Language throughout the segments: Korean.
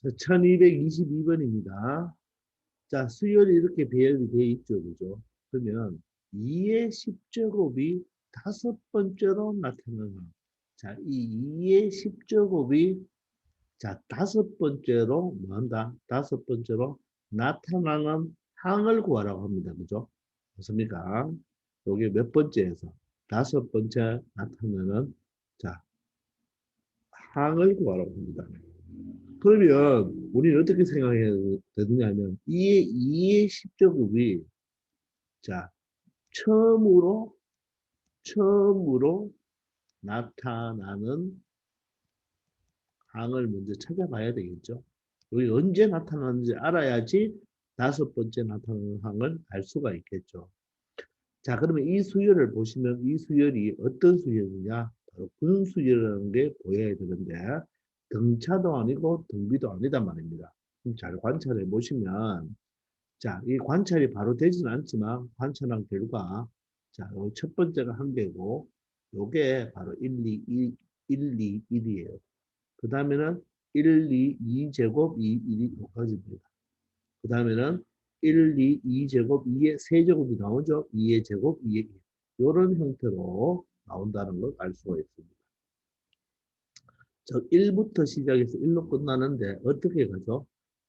1222번입니다. 자, 수열이 이렇게 배열이 되어 있죠. 그죠? 그러면 2의 10제곱이 다섯 번째로 나타나는 항. 자, 이 2의 10제곱이 자, 다섯 번째로 뭐 한다? 다섯 번째로 나타나는 항을 구하라고 합니다. 그죠? 맞습니까? 요게 몇 번째에서 다섯 번째 나타나는 자, 항을 구하라고 합니다. 그러면 우리는 어떻게 생각해야 되느냐면 2의 10제곱이 자, 처음으로 나타나는 항을 먼저 찾아봐야 되겠죠. 여기 언제 나타나는지 알아야지 다섯 번째 나타나는 항을 알 수가 있겠죠. 자, 그러면 이 수열을 보시면 이 수열이 어떤 수열이냐? 바로 분수열이라는 게 보여야 되는데 등차도 아니고 등비도 아니다 말입니다. 그럼 잘 관찰해 보시면 자, 이 관찰이 바로 되지는 않지만 관찰한 결과 자, 첫 번째가 한 개고 요게 바로 1, 2, 1, 2, 1이에요. 그 다음에는 1, 2, 2제곱, 2, 1이 여기까지입니다. 그 다음에는 1, 2, 2제곱, 2의 세제곱이 나오죠. 2의 제곱, 2의 1. 이런 형태로 나온다는 걸 알 수가 있습니다. 저 1부터 시작해서 1로 끝나는데 어떻게 가죠?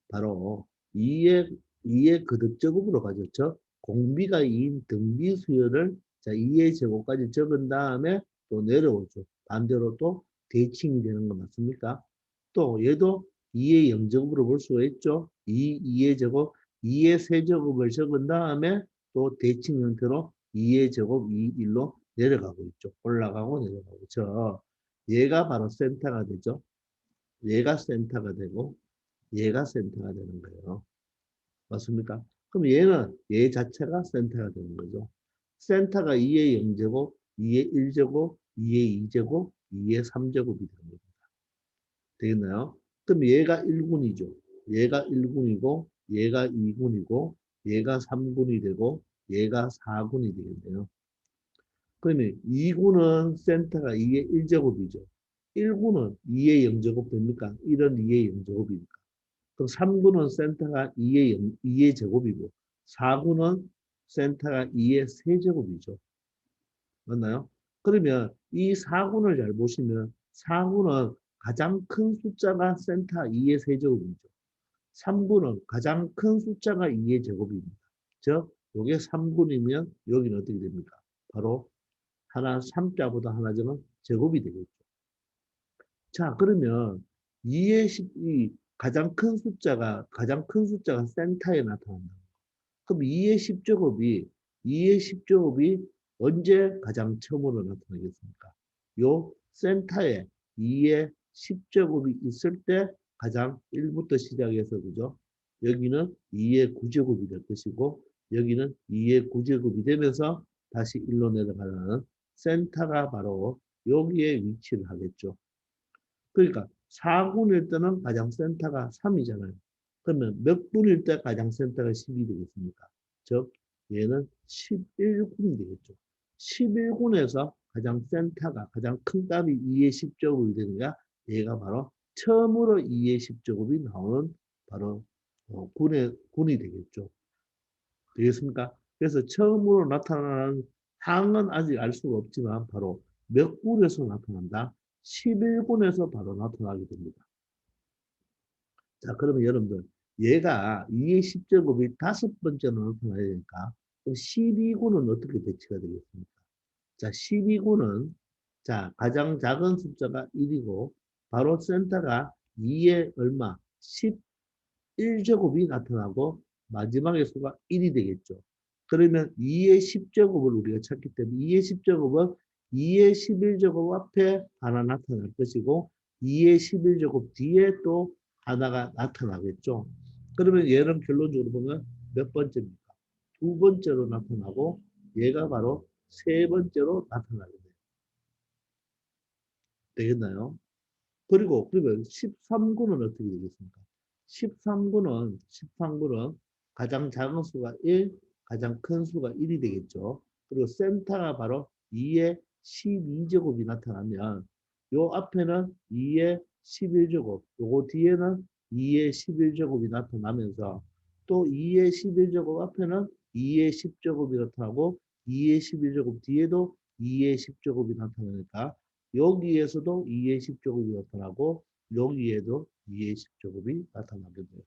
바로 2의 거듭제곱으로 가죠. 저 공비가 2인 등비 수열을 자 2의 제곱까지 적은 다음에 또 내려오죠. 반대로 또 대칭이 되는 거 맞습니까? 또 얘도 2의 0제곱으로 볼 수가 있죠. 2의 제곱, 2의 세제곱을 적은 다음에 또 대칭 형태로 2의 제곱, 2, 1로 내려가고 있죠. 올라가고 내려가고. 얘가 바로 센터가 되죠. 얘가 센터가 되고 얘가 센터가 되는 거예요. 맞습니까? 그럼 얘는 얘 자체가 센터가 되는 거죠. 센터가 2의 0제곱, 2의 1제곱, 2의 2제곱, 2의 3제곱이 되는 겁니다. 되겠나요? 그럼 얘가 1군이죠. 얘가 1군이고 얘가 2군이고 얘가 3군이 되고 얘가 4군이 되겠네요. 그러면 2군은 센터가 2의 1제곱이죠. 1군은 2의 0제곱 됩니까? 1은 2의 0제곱이니까. 그럼 3군은 센터가 2의 제곱이고 4군은 센터가 2의 세제곱이죠. 맞나요? 그러면 이 4군을 잘 보시면 4군은 가장 큰 숫자가 센터 2의 세제곱이죠. 3군은 가장 큰 숫자가 2의 제곱입니다. 즉, 요게 3군이면 여기는 어떻게 됩니까? 바로 하나 3자보다 하나 적은 제곱이 되겠죠. 자, 그러면 2의 12, 가장 큰 숫자가 센터에 나타난다. 그럼 2의 10제곱이, 2의 10제곱이 언제 가장 처음으로 나타나겠습니까? 요 센터에 2의 10제곱이 있을 때 가장 1부터 시작해서, 그죠? 여기는 2의 9제곱이 될 것이고, 여기는 2의 9제곱이 되면서 다시 1로 내려가는 센터가 바로 여기에 위치를 하겠죠. 그러니까 4군일 때는 가장 센터가 3이잖아요. 그러면 몇 군일 때 가장 센터가 10이 되겠습니까? 즉 얘는 11군이 되겠죠. 11군에서 가장 센터가 가장 큰 값이 2의 10제곱이 되니까 얘가 바로 처음으로 2의 10제곱이 나오는 바로 군이 되겠죠. 되겠습니까? 그래서 처음으로 나타나는 항은 아직 알 수가 없지만 바로 몇 군에서 나타난다? 11군에서 바로 나타나게 됩니다. 자, 그러면 여러분들 얘가 2의 10제곱이 다섯 번째로 나타나야 되니까 그럼 12군은 어떻게 배치가 되겠습니까? 자, 12군은 자, 가장 작은 숫자가 1이고 바로 센터가 2의 얼마? 11제곱이 나타나고 마지막의 수가 1이 되겠죠. 그러면 2의 10제곱을 우리가 찾기 때문에 2의 10제곱은 2의 11제곱 앞에 하나 나타날 것이고 2의 11제곱 뒤에 또 하나가 나타나겠죠. 그러면 얘는 결론적으로 보면 몇 번째입니까? 두 번째로 나타나고 얘가 바로 세 번째로 나타나게 돼요. 되겠나요? 그리고 그러면 13구는 어떻게 되겠습니까? 13구는 가장 작은 수가 1, 가장 큰 수가 1이 되겠죠. 그리고 센터가 바로 2의 12제곱이 나타나면 요 앞에는 2의 11제곱, 요거 뒤에는 2의 11제곱이 나타나면서 또 2의 11제곱 앞에는 2의 10제곱이 나타나고 2의 11제곱 뒤에도 2의 10제곱이 나타나니까 여기에서도 2의 10제곱이 나타나고 여기에도 2의 10제곱이 나타나게 돼요.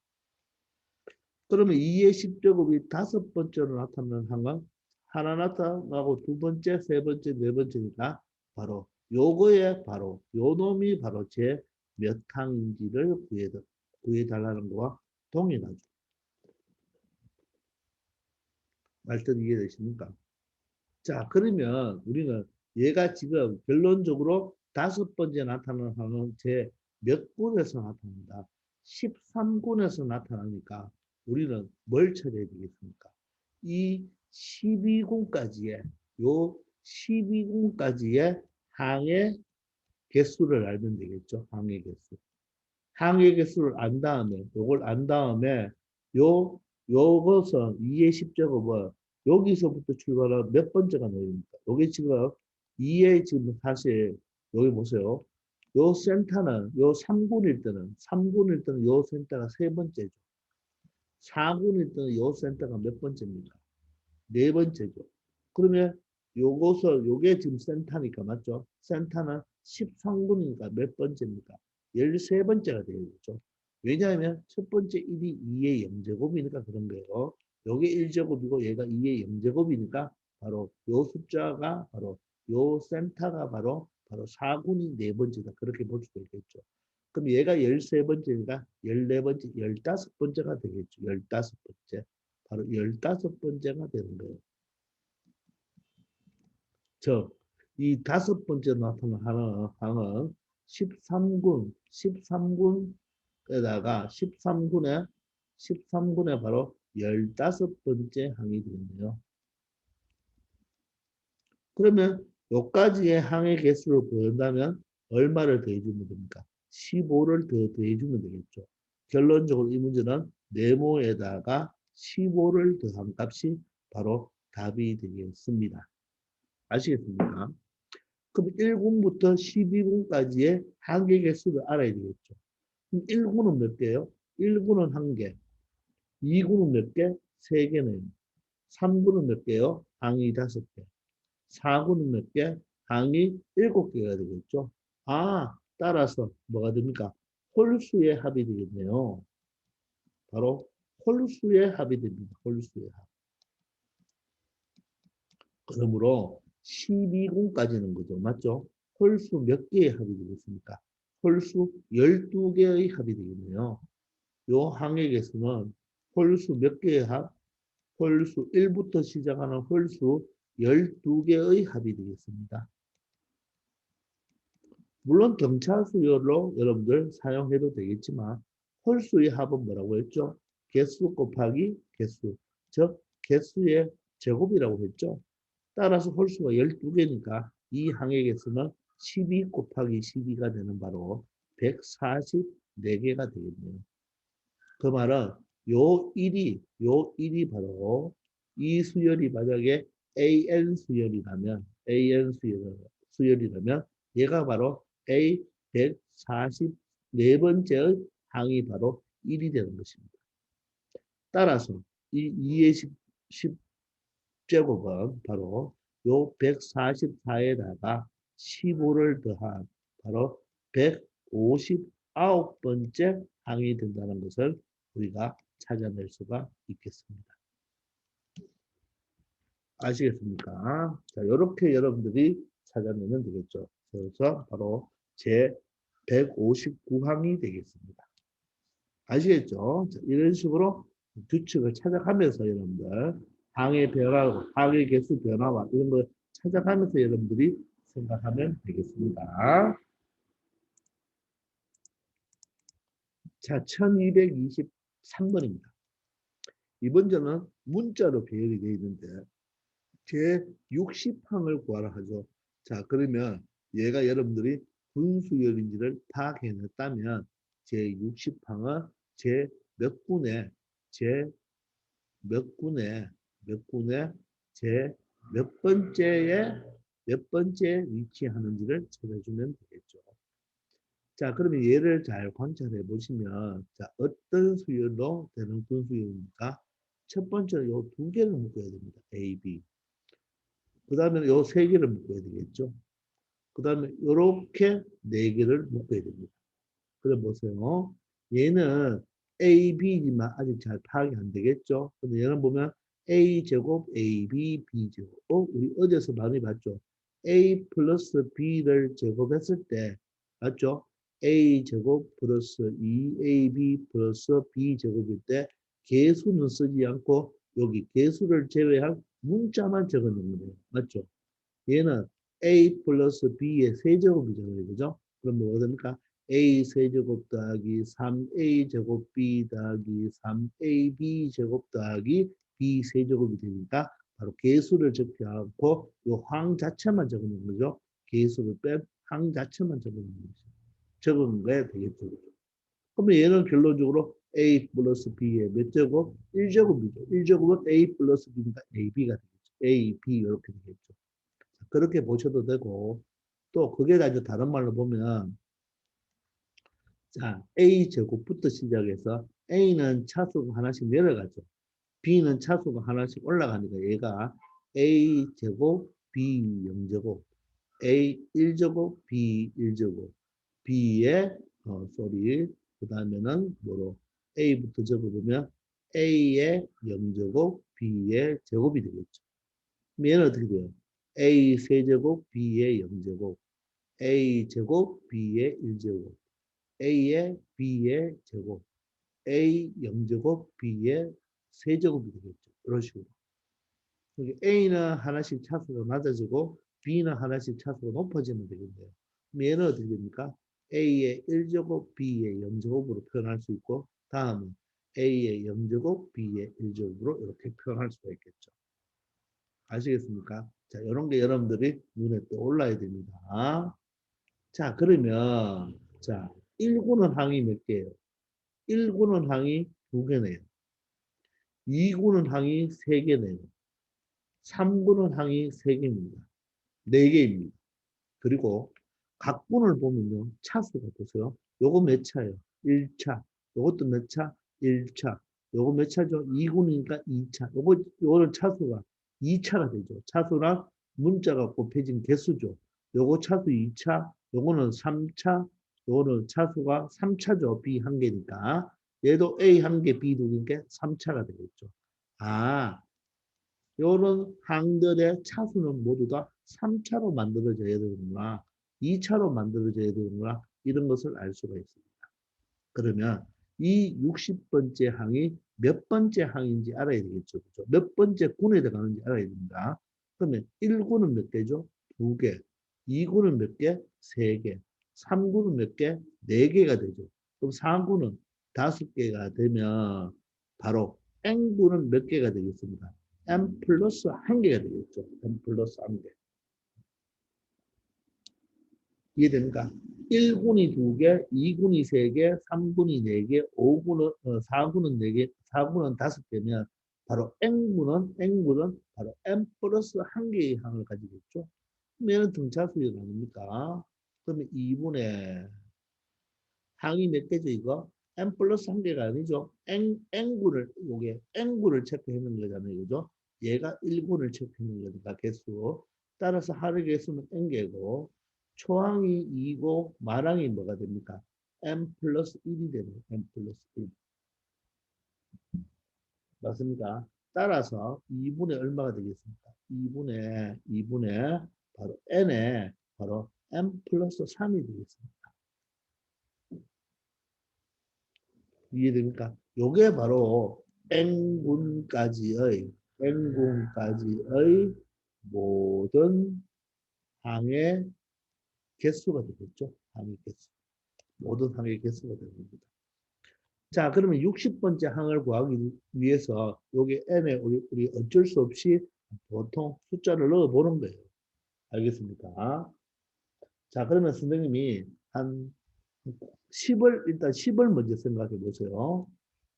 그러면 2의 10제곱이 다섯 번째로 나타나는 항은 하나 나타나고 두 번째, 세 번째, 네 번째니까 바로 요거에 바로 요 놈이 바로 제 몇 항인지를 구해달라는 거와 동일하죠. 말뜻 이해되십니까? 자, 그러면 우리는 얘가 지금 결론적으로 다섯 번째 나타나는 항은 제 몇 군에서 나타난다. 13군에서 나타나니까 우리는 뭘 찾아야 되겠습니까? 이 12군까지의 요 12군까지의 항의 개수를 알면 되겠죠. 항의 개수. 항의 개수를 안 다음에 요걸 안 다음에 요 요것은 2의 10제곱은 여기서부터 출발한 몇 번째가 나옵니까? 요게 지금 2의 지금 사실 여기 보세요. 요 센터는 요 3군일 때는 요 센터가 세 번째죠. 4군일 때는 요 센터가 몇 번째입니까? 네 번째죠. 그러면 요게 지금 센터니까 맞죠? 센터는 13군이니까 몇 번째입니까? 13번째가 되겠죠. 왜냐하면 첫 번째 1이 2의 0제곱이니까 그런 거예요. 요게 1제곱이고 얘가 2의 0제곱이니까 바로 요 숫자가 바로 요 센터가 바로 4군이 네 번째다. 그렇게 볼 수도 있겠죠. 그럼 얘가 13번째니까 14번째, 15번째가 되겠죠. 15번째. 바로 15번째가 되는 거예요. 즉, 이 다섯 번째 나타나는 항은 13군에다가 13군에 바로 15번째 항이 되겠네요. 그러면 여기까지의 항의 개수를 구한다면 얼마를 더해주면 됩니까? 15를 더 더해주면 되겠죠. 결론적으로 이 문제는 네모에다가 15를 더한 값이 바로 답이 되겠습니다. 아시겠습니까? 그럼 1군부터 12군까지의 항의 개수를 알아야 되겠죠. 그럼 1군은 몇 개예요? 1군은 1개, 2군은 몇 개? 3개네요. 3군은 몇 개요? 항이 5개. 4군은 몇 개? 항이 7개가 되겠죠. 아, 따라서 뭐가 됩니까? 홀수의 합이 되겠네요. 바로 홀수의 합이 됩니다. 홀수의 합. 그러므로 12군까지는 거죠. 맞죠? 홀수 몇 개의 합이 되겠습니까? 홀수 12개의 합이 되겠네요. 요 항의 개수는 홀수 몇 개의 합? 홀수 1부터 시작하는 홀수 12개의 합이 되겠습니다. 물론 경차수열로 여러분들 사용해도 되겠지만 홀수의 합은 뭐라고 했죠? 개수 곱하기 개수, 즉 개수의 제곱이라고 했죠. 따라서 홀수가 12개니까 이 항의 개수는 12 곱하기 12가 되는 바로 144개가 되겠네요. 그 말은 요 일이 바로 이 수열이 만약에 AN 수열이라면 얘가 바로 A 144번째의 항이 바로 1이 되는 것입니다. 따라서 이 2의 10제곱은 바로 요 144에다가 15를 더한 바로 159번째 항이 된다는 것을 우리가 찾아낼 수가 있겠습니다. 아시겠습니까? 자, 이렇게 여러분들이 찾아내면 되겠죠. 그래서 바로 제 159항이 되겠습니다. 아시겠죠? 자, 이런 식으로 규칙을 찾아가면서 여러분들 항의 변화, 항의 개수 변화와 이런 걸 찾아가면서 여러분들이 생각하면 되겠습니다. 자, 1223번입니다. 이번 저는 문자로 배열이 되어 있는데 제 60항을 구하라 하죠. 자, 그러면 얘가 여러분들이 분수열인지를 파악해냈다면 제 60항은 제 몇 군에 제 몇 군에 제 몇 번째에 위치하는지를 찾아주면 되겠죠. 자, 그러면 얘를 잘 관찰해 보시면, 자, 어떤 수열로 되는 분수열입니까? 첫 번째는 요 두 개를 묶어야 됩니다. A, B. 그 다음에 요 세 개를 묶어야 되겠죠. 그 다음에 요렇게 네 개를 묶어야 됩니다. 그래 보세요. 얘는 A, B지만 아직 잘 파악이 안 되겠죠. 근데 얘는 보면 A 제곱, A, B, B 제곱. 우리 어제서 많이 봤죠. A 플러스 B를 제곱했을 때, 맞죠? A 제곱 플러스 2AB 플러스 B 제곱일 때 개수는 쓰지 않고 여기 개수를 제외한 문자만 적어 놓는 거예요. 맞죠? 얘는 A 플러스 B의 세제곱이잖아요. 그죠? 그럼 뭐가 됩니까? A 세제곱 더하기 3A 제곱 B 더하기 3AB 제곱 더하기 B 세제곱이 되니까 바로 개수를 적지 않고 요 항 자체만 적는 거죠. 개수를 뺀 항 자체만 적는 거죠. 적은 거야 되겠죠. 그러면 얘는 결론적으로 A 플러스 B의 몇 제곱? 1제곱이죠. 1제곱은 A 플러스 B니까 AB가 되겠죠. A, B 이렇게 되겠죠. 그렇게 보셔도 되고 또 그게 다 이제 다른 말로 보면 자 A 제곱부터 시작해서 A는 차수가 하나씩 내려가죠. B는 차수가 하나씩 올라가니까 얘가 A 제곱 B 0제곱 A 1제곱 B 1제곱 B의 그 다음에는 뭐로 A부터 적어보면 A의 0제곱 B의 제곱이 되겠죠. 그럼 얘는 어떻게 돼요? A 세제곱 B의 0제곱 A 제곱 B의 1제곱 A의 B의 제곱 A 0제곱 B의 세제곱이 되겠죠. 이런 식으로. A는 하나씩 차수가 낮아지고 B는 하나씩 차수가 높아지면 되겠네요. 그럼 얘는 어떻게 됩니까? A의 1제곱 B의 0제곱으로 표현할 수 있고 다음은 A의 0제곱 B의 1제곱으로 이렇게 표현할 수가 있겠죠. 아시겠습니까? 자, 이런 게 여러분들이 눈에 떠올라야 됩니다. 자, 그러면, 자, 1구는 항이 몇 개예요? 1구는 항이 2개네요. 2구는 항이 3개네요. 3구는 항이 3개입니다. 4개입니다. 그리고 각 군을 보면요. 차수가 보세요. 요거 몇 차예요? 1차. 요것도 몇 차? 1차. 요거 몇 차죠? 2군이니까 2차. 요거는 차수가 2차가 되죠. 차수랑 문자가 곱해진 개수죠. 요거 차수 2차, 요거는 3차, 요거는 차수가 3차죠. B 한 개니까. 얘도 A 한 개, B 두 개니까 3차가 되겠죠. 아, 요런 항들의 차수는 모두 다 3차로 만들어져야 되는구나. 2차로 만들어져야 되는구나. 이런 것을 알 수가 있습니다. 그러면 이 60번째 항이 몇 번째 항인지 알아야 되겠죠. 그죠? 몇 번째 군에 들어가는지 알아야 됩니다. 그러면 1군은 몇 개죠? 2개. 2군은 몇 개? 3개. 3군은 몇 개? 4개가 되죠. 그럼 4군은 5개가 되면 바로 N군은 몇 개가 되겠습니다. M 플러스 1개가 되겠죠. M 플러스 1개. 이해됩니까? 1군이 2개, 2군이 3개, 3군이 4개, 4군은 4개, 4군은 5개면 바로 N군은 바로 M 플러스 1개의 항을 가지고 있죠. 그럼 얘는 등차수열 아닙니까? 그러면 2분의 항이 몇 개죠, 이거? M 플러스 1개가 아니죠. 요게 N군을 체크해놓은 거잖아요, 그죠? 얘가 1군을 체크해놓은 거니까 개수. 따라서 하루 개수는 N개고, 초항이 2고, 말항이 뭐가 됩니까? M 플러스 1이 되네요, M 플러스 1. 맞습니까? 따라서 2분의 얼마가 되겠습니까? 2분의 바로 N에 바로 M 플러스 3이 되겠습니다. 이해됩니까? 요게 바로 N군까지의 모든 항의 개수가 되겠죠. 항의 개수. 모든 항의 개수가 되는 겁니다. 자, 그러면 60번째 항을 구하기 위해서 요게 N에 우리 어쩔 수 없이 보통 숫자를 넣어 보는 거예요. 알겠습니까? 자, 그러면 선생님이 한 일단 10을 먼저 생각해 보세요.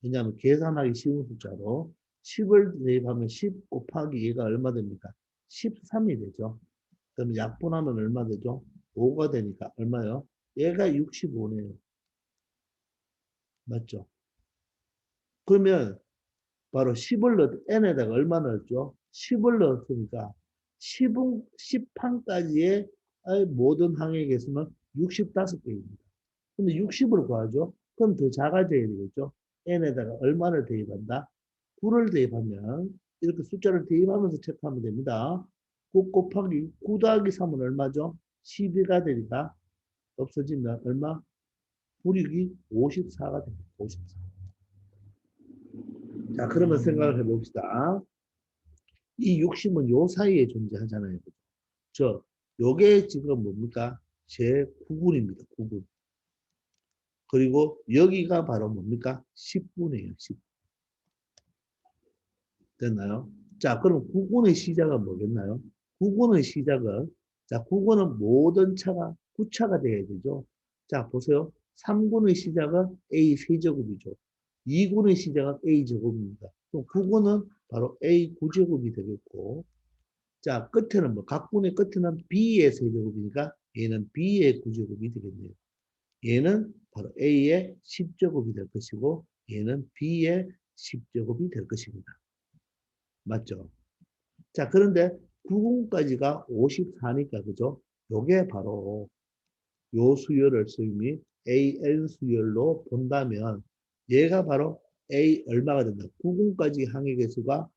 왜냐하면 계산하기 쉬운 숫자로 10을 대입하면 10 곱하기 얘가 얼마 됩니까? 13이 되죠. 그럼 약분하면 얼마 되죠? 5가 되니까 얼마요? 얘가 65네요. 맞죠? 그러면 바로 10을 n에다가 얼마 넣었죠? 10을 넣었으니까 10항까지의 모든 항의 개수는 65개입니다. 근데 60을 구하죠? 그럼 더 작아져야 되겠죠? n에다가 얼마를 대입한다? 9를 대입하면 이렇게 숫자를 대입하면서 체크하면 됩니다. 9 곱하기 9 더하기 3은 얼마죠? 12가 되니까 없어지면 얼마? 불이익이 54가 됩니다. 54. 자, 그러면 생각을 해봅시다. 이 60은 요 사이에 존재하잖아요. 요게 지금 뭡니까? 제 9군입니다. 9군. 그리고 여기가 바로 뭡니까? 10군이에요. 10. 됐나요? 자, 그럼 9군의 시작은 뭐겠나요? 9군의 시작은, 자, 9군은 모든 차가 9차가 돼야 되죠. 자, 보세요. 3군의 시작은 A 세제곱이죠. 2군의 시작은 A 제곱입니다. 그럼 9군은 바로 A 9제곱이 되겠고, 자, 끝에는 뭐, 각군의 끝에는 B의 세제곱이니까 얘는 B의 9제곱이 되겠네요. 얘는 바로 A의 10제곱이 될 것이고, 얘는 B의 10제곱이 될 것입니다. 맞죠? 자, 그런데 90까지가 54니까, 그죠? 요게 바로 요 수열을 소위 AN 수열로 본다면 얘가 바로 A 얼마가 된다? 90까지 항의 개수가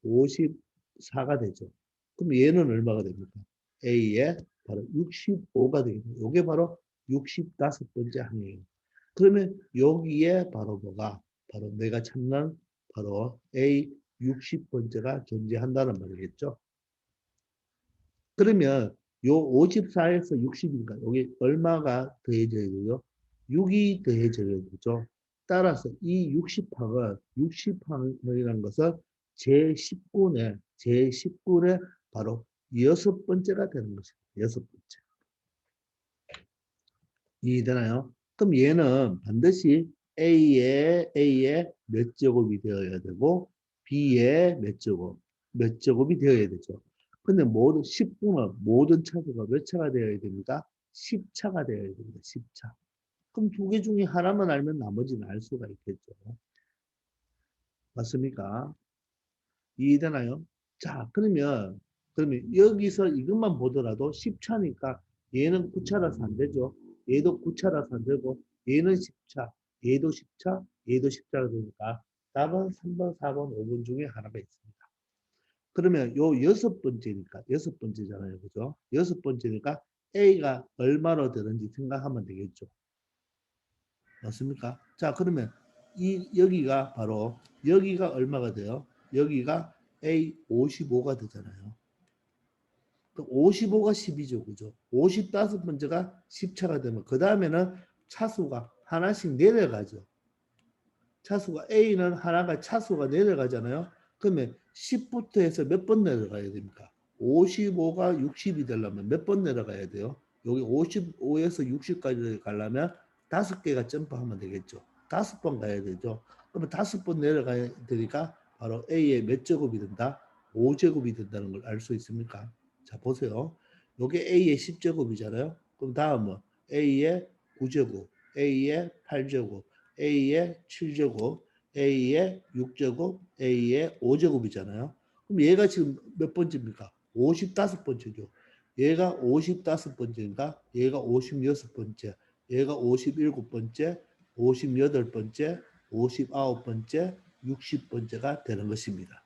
54가 되죠. 그럼 얘는 얼마가 됩니까? A의 바로 65가 되겠네요. 요게 바로 65번째 항이에요. 그러면 여기에 바로 뭐가 바로 내가 찾는 바로 A 60번째가 존재한다는 말이겠죠. 그러면 요 54에서 60이니까 여기 얼마가 더해져야 되죠? 6이 더해져야 되죠. 따라서 이 60항은 60항이라는 것은 제10군의 바로 여섯 번째가 되는 것입니다. 여섯 번째. 이해되나요? 그럼 얘는 반드시 A의 몇 제곱이 되어야 되고 B의 몇 제곱이 되어야 되죠. 근데 모든 10분은 모든 차수가 몇 차가 되어야 됩니까? 10차가 되어야 됩니다. 10차. 그럼 두 개 중에 하나만 알면 나머지는 알 수가 있겠죠. 맞습니까? 이해되나요? 자, 그러면 여기서 이것만 보더라도 10차니까 얘는 9차라서 안 되죠. 얘도 9차라서 안 되고, 얘는 10차, 얘도 10차, 얘도 10차가 되니까 답은 3번, 4번, 5번 중에 하나가 있습니다. 그러면 요 여섯 번째잖아요. 그죠? 여섯 번째니까 A가 얼마로 되는지 생각하면 되겠죠. 맞습니까? 자, 그러면 여기가 바로, 여기가 얼마가 돼요? 여기가 A 55가 되잖아요. 55가 10이죠. 그죠? 55번째가 10차가 되면, 그 다음에는 차수가 하나씩 내려가죠. 차수가, A는 하나가 차수가 내려가잖아요. 그러면 10부터 해서 몇 번 내려가야 됩니까? 55가 60이 되려면 몇 번 내려가야 돼요? 여기 55에서 60까지 가려면 5개가 점프하면 되겠죠. 5번 가야 되죠. 그러면 5번 내려가야 되니까 바로 A의 몇 제곱이 된다? 5제곱이 된다는 걸 알 수 있습니까? 자, 보세요. 요게 A의 10제곱이잖아요. 그럼 다음은 A의 9제곱, A의 8제곱, A의 7제곱, A의 6제곱, A의 5제곱이잖아요. 그럼 얘가 지금 몇 번째입니까? 55번째죠. 얘가 55번째인가? 얘가 56번째, 얘가 57번째, 58번째, 59번째, 60번째가 되는 것입니다.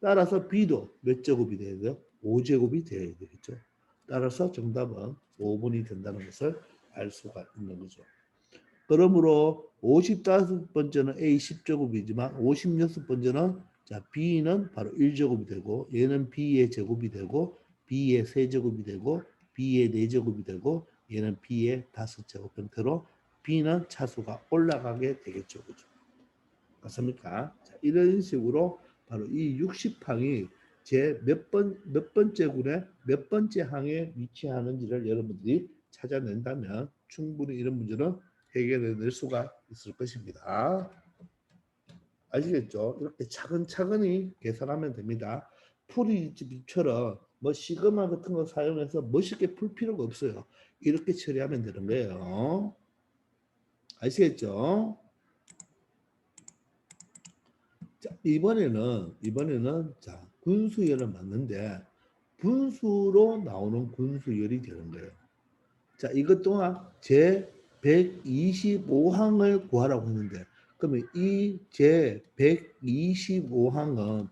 따라서 B도 몇 제곱이 돼야 돼요? 5제곱이 되어야 되겠죠. 따라서 정답은 5번이 된다는 것을 알 수가 있는 거죠. 그러므로 55번째는 A 10제곱이지만 56번째는 자, B는 바로 1제곱이 되고 얘는 B의 제곱이 되고 B의 3제곱이 되고 B의 4제곱이 되고 얘는 B의 5제곱 형태로 B는 차수가 올라가게 되겠죠. 그죠? 맞습니까? 자, 이런 식으로 바로 이 60항이 제 몇 번째 군에 몇 번째 항에 위치하는지를 여러분들이 찾아낸다면 충분히 이런 문제는 해결해낼 수가 있을 것입니다. 아시겠죠? 이렇게 차근차근히 계산하면 됩니다. 풀이집처럼 뭐 시그마 같은 거 사용해서 멋있게 풀 필요가 없어요. 이렇게 처리하면 되는 거예요. 아시겠죠? 자, 이번에는 자, 군수열을 맞는데 분수로 나오는 군수열이 되는 거예요. 자, 이것 또한 제 125항을 구하라고 했는데 그러면 이 제 125항은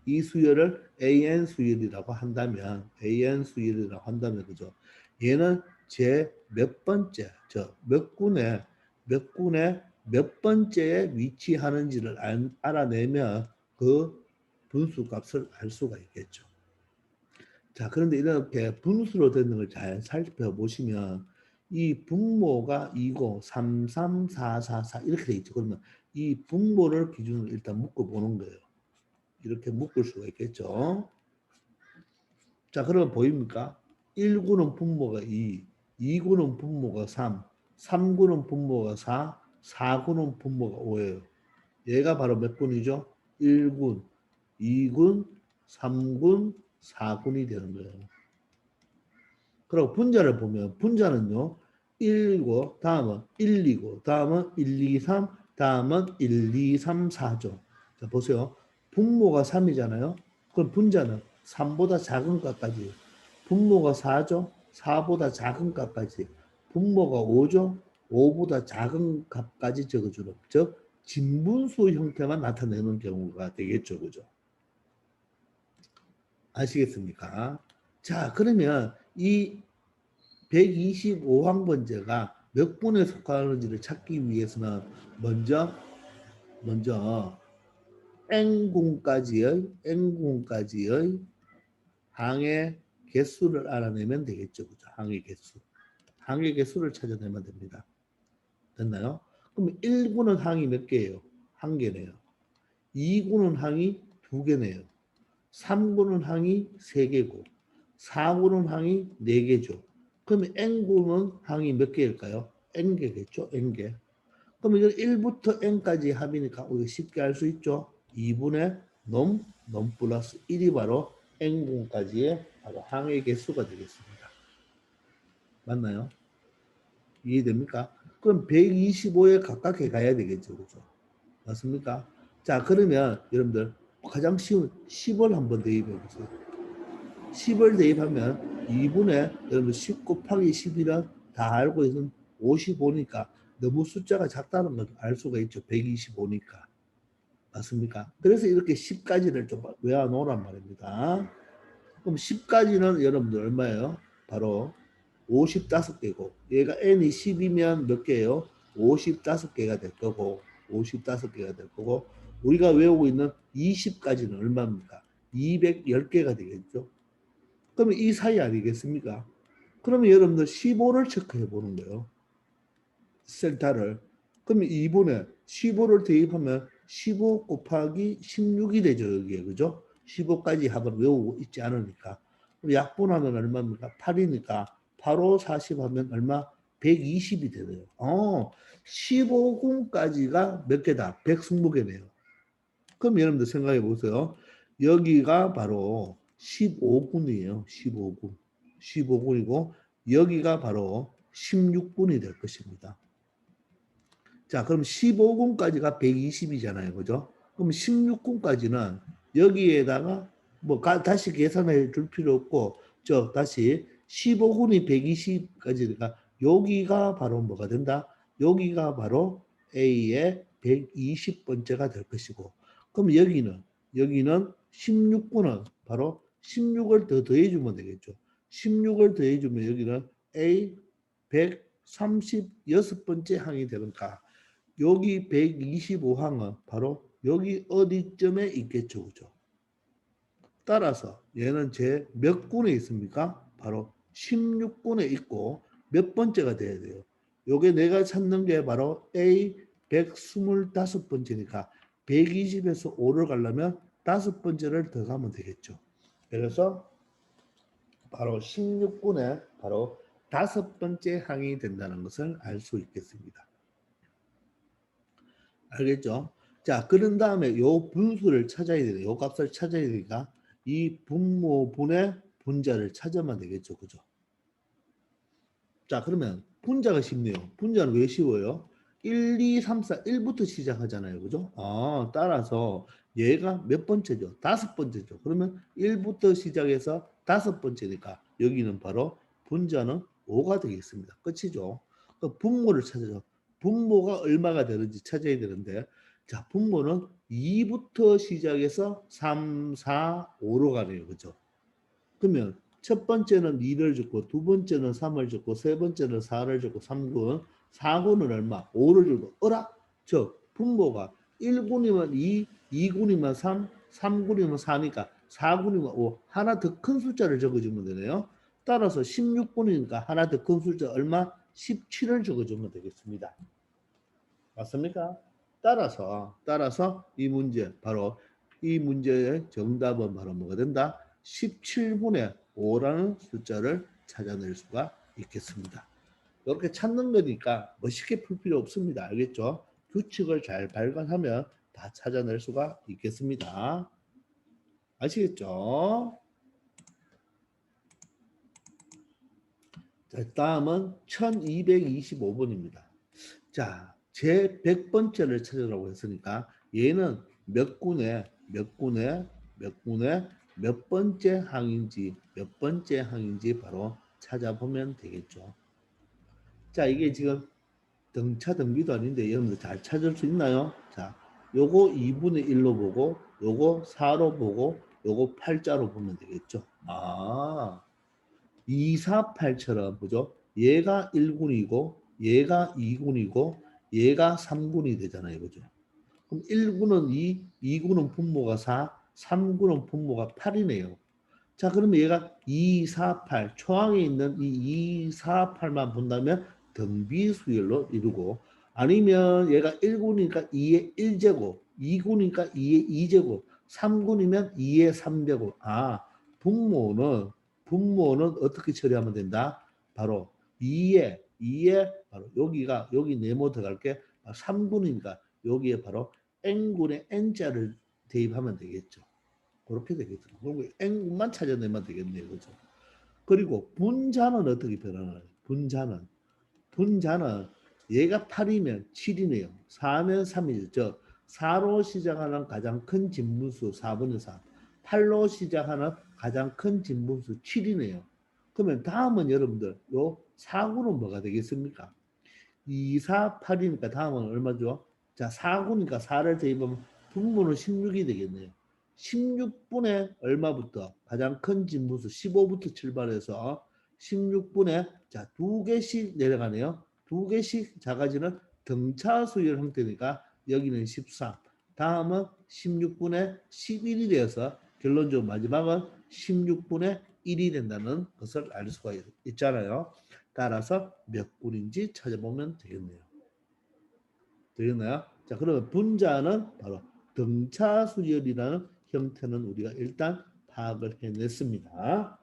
이 수열을 AN 수열이라고 한다면 그죠? 얘는 제 몇 번째 몇 군에 몇 번째에 위치하는지를 알아내면 그 분수 값을 알 수가 있겠죠. 자, 그런데 이렇게 분수로 되는 걸 잘 살펴보시면 이 분모가 2고 3, 3, 4, 4, 4 이렇게 돼 있죠. 그러면 이 분모를 기준으로 일단 묶어 보는 거예요. 이렇게 묶을 수가 있겠죠. 자, 그러면 보입니까? 1구는 분모가 2, 2구는 분모가 3, 3구는 분모가 4, 4구는 분모가 5예요. 얘가 바로 몇 군이죠? 1군, 2군, 3군, 4군이 되는 거예요. 그리고 분자를 보면 분자는요. 1이고 다음은 1, 2고 다음은 1, 2, 3 다음은 1, 2, 3, 4죠. 자 보세요. 분모가 3이잖아요. 그럼 분자는 3보다 작은 값까지. 분모가 4죠. 4보다 작은 값까지. 분모가 5죠. 5보다 작은 값까지 적어주는 즉 진분수 형태만 나타내는 경우가 되겠죠. 그죠? 아시겠습니까? 자, 그러면 이 125항번제가 몇 분에 속하는지를 찾기 위해서는 먼저 n군까지의 항의 개수를 알아내면 되겠죠. 그죠? 항의 개수. 항의 개수를 찾아내면 됩니다. 됐나요? 그럼 1군은 항이 몇 개예요? 한 개네요. 2군은 항이 두 개네요. 3군은 항이 세 개고 4군은 항이 네 개죠. 그러면 n군은 항이 몇 개일까요? n개겠죠. n개. 그럼 이건 1부터 n까지 합이니까 우리가 쉽게 알 수 있죠. 2분의 넘 플러스 1이 바로 n군까지의 바로 항의 개수가 되겠습니다. 맞나요? 이해됩니까? 그럼 125에 가깝게 가야 되겠죠. 그죠? 맞습니까? 자, 그러면 여러분들 가장 쉬운 10을 한번 대입해 보세요. 10을 대입하면 2분의 여러분 10 곱하기 11은 다 알고 있는 55니까 너무 숫자가 작다는 걸 알 수가 있죠. 125니까. 맞습니까? 그래서 이렇게 10까지를 좀 외워놓으란 말입니다. 그럼 10까지는 여러분들 얼마예요? 바로 55개고 얘가 n이 10이면 몇 개예요? 55개가 될 거고 55개가 될 거고 우리가 외우고 있는 20까지는 얼마입니까? 210개가 되겠죠. 그러면 이 사이 아니겠습니까? 그러면 여러분들 15를 체크해 보는 거예요. 셀타를. 그러면 2분에 15를 대입하면 15 곱하기 16이 되죠. 여기에. 그죠? 15까지 합을 외우고 있지 않으니까. 그럼 약분하면 얼마입니까? 8이니까 8, 5, 40 하면 얼마? 120이 되네요. 15군까지가 몇 개다? 120개네요. 그럼 여러분들 생각해 보세요. 여기가 바로 15군이에요. 15군. 15군이고 여기가 바로 16군이 될 것입니다. 자, 그럼 15군까지가 120이잖아요. 그죠? 그럼 16군까지는 여기에다가 뭐 다시 계산해 줄 필요 없고 다시 15군이 120까지니까 여기가 바로 뭐가 된다? 여기가 바로 A의 120번째가 될 것이고 그럼 여기는 16군은 바로 16을 더 더해주면 되겠죠. 16을 더해주면 여기는 A 136번째 항이 되는가. 여기 125항은 바로 여기 어디쯤에 있겠죠. 그죠? 따라서 얘는 제 몇 군에 있습니까? 바로 16군에 있고 몇 번째가 돼야 돼요. 요게 내가 찾는 게 바로 A 125번째니까 120에서 5를 가려면 5번째를 더 가면 되겠죠. 그래서 바로 16군에 바로 5번째 항이 된다는 것을 알 수 있겠습니다. 알겠죠? 자, 그런 다음에 요 분수를 찾아야 돼요. 요 값을 찾아야 되니까 이 분모분의 분자를 찾으면 되겠죠. 그죠? 자, 그러면 분자가 쉽네요. 분자는 왜 쉬워요? 1, 2, 3, 4, 1부터 시작하잖아요. 그죠? 따라서 얘가 몇 번째죠? 다섯 번째죠. 그러면 1부터 시작해서 다섯 번째니까 여기는 바로 분자는 5가 되겠습니다. 끝이죠. 그 분모를 찾아줘. 분모가 얼마가 되는지 찾아야 되는데, 자, 분모는 2부터 시작해서 3, 4, 5로 가네요. 그죠? 그러면 첫 번째는 2를 줬고 두 번째는 3을 줬고 세 번째는 4를 줬고 3군 4군은 얼마? 5를 주고 어라? 저 분모가 1군이면 2, 2군이면 3, 3군이면 4니까 4군이면 5 하나 더 큰 숫자를 적어주면 되네요. 따라서 16군이니까 하나 더 큰 숫자 얼마? 17을 적어주면 되겠습니다. 맞습니까? 따라서 이 문제 바로 이 문제의 정답은 바로 뭐가 된다? 17분의 5라는 숫자를 찾아낼 수가 있겠습니다. 이렇게 찾는 거니까 멋있게 풀 필요 없습니다. 알겠죠? 규칙을 잘 발견하면 다 찾아낼 수가 있겠습니다. 아시겠죠? 자, 다음은 1225번입니다. 자, 제 100번째를 찾으라고 했으니까 얘는 몇 군에 몇 번째 항인지 바로 찾아보면 되겠죠. 자, 이게 지금 등차 등비도 아닌데 여러분들 잘 찾을 수 있나요? 자, 요거 2분의 1로 보고 요거 4로 보고 요거 8자로 보면 되겠죠. 248처럼 보죠. 얘가 1군이고 얘가 2군이고 얘가 3군이 되잖아요. 그죠? 그럼 1군은 2, 2군은 분모가 4, 3군은 분모가 8이네요. 자, 그러면 얘가 2, 4, 8 초항에 있는 이 2, 4, 8만 본다면 등비수열로 이루고 아니면 얘가 1군이니까 2의 1제곱, 2군이니까 2의 2제곱, 3군이면 2의 3제곱. 분모는 어떻게 처리하면 된다? 바로 2에 바로 여기 네모 들어갈게 3군이니까 여기에 바로 n군의 n자를 대입하면 되겠죠. 그렇게 되겠죠. 그리고 n만 찾아내면 되겠네요. 그죠? 그리고 분자는 어떻게 변하나요? 분자는 얘가 8이면 7이네요. 4면 3이죠. 4로 시작하는 가장 큰 진분수 4분의 3. 8로 시작하는 가장 큰 진분수 7이네요. 그러면 다음은 여러분들 요 4구는 뭐가 되겠습니까? 2, 4, 8이니까 다음은 얼마죠? 자, 4구니까 4를 대입하면 분모는 16이 되겠네요. 16분의 얼마부터? 가장 큰 진분수 15부터 출발해서 16분의 자, 두 개씩 내려가네요. 두 개씩 작아지는 등차수열 형태니까 여기는 13. 다음은 16분의 11이 되어서 결론적으로 마지막은 16분의 1이 된다는 것을 알 수가 있잖아요. 따라서 몇 군인지 찾아보면 되겠네요. 되겠나요? 자, 그러면 분자는 바로 등차수열이라는 형태는 우리가 일단 파악을 해냈습니다.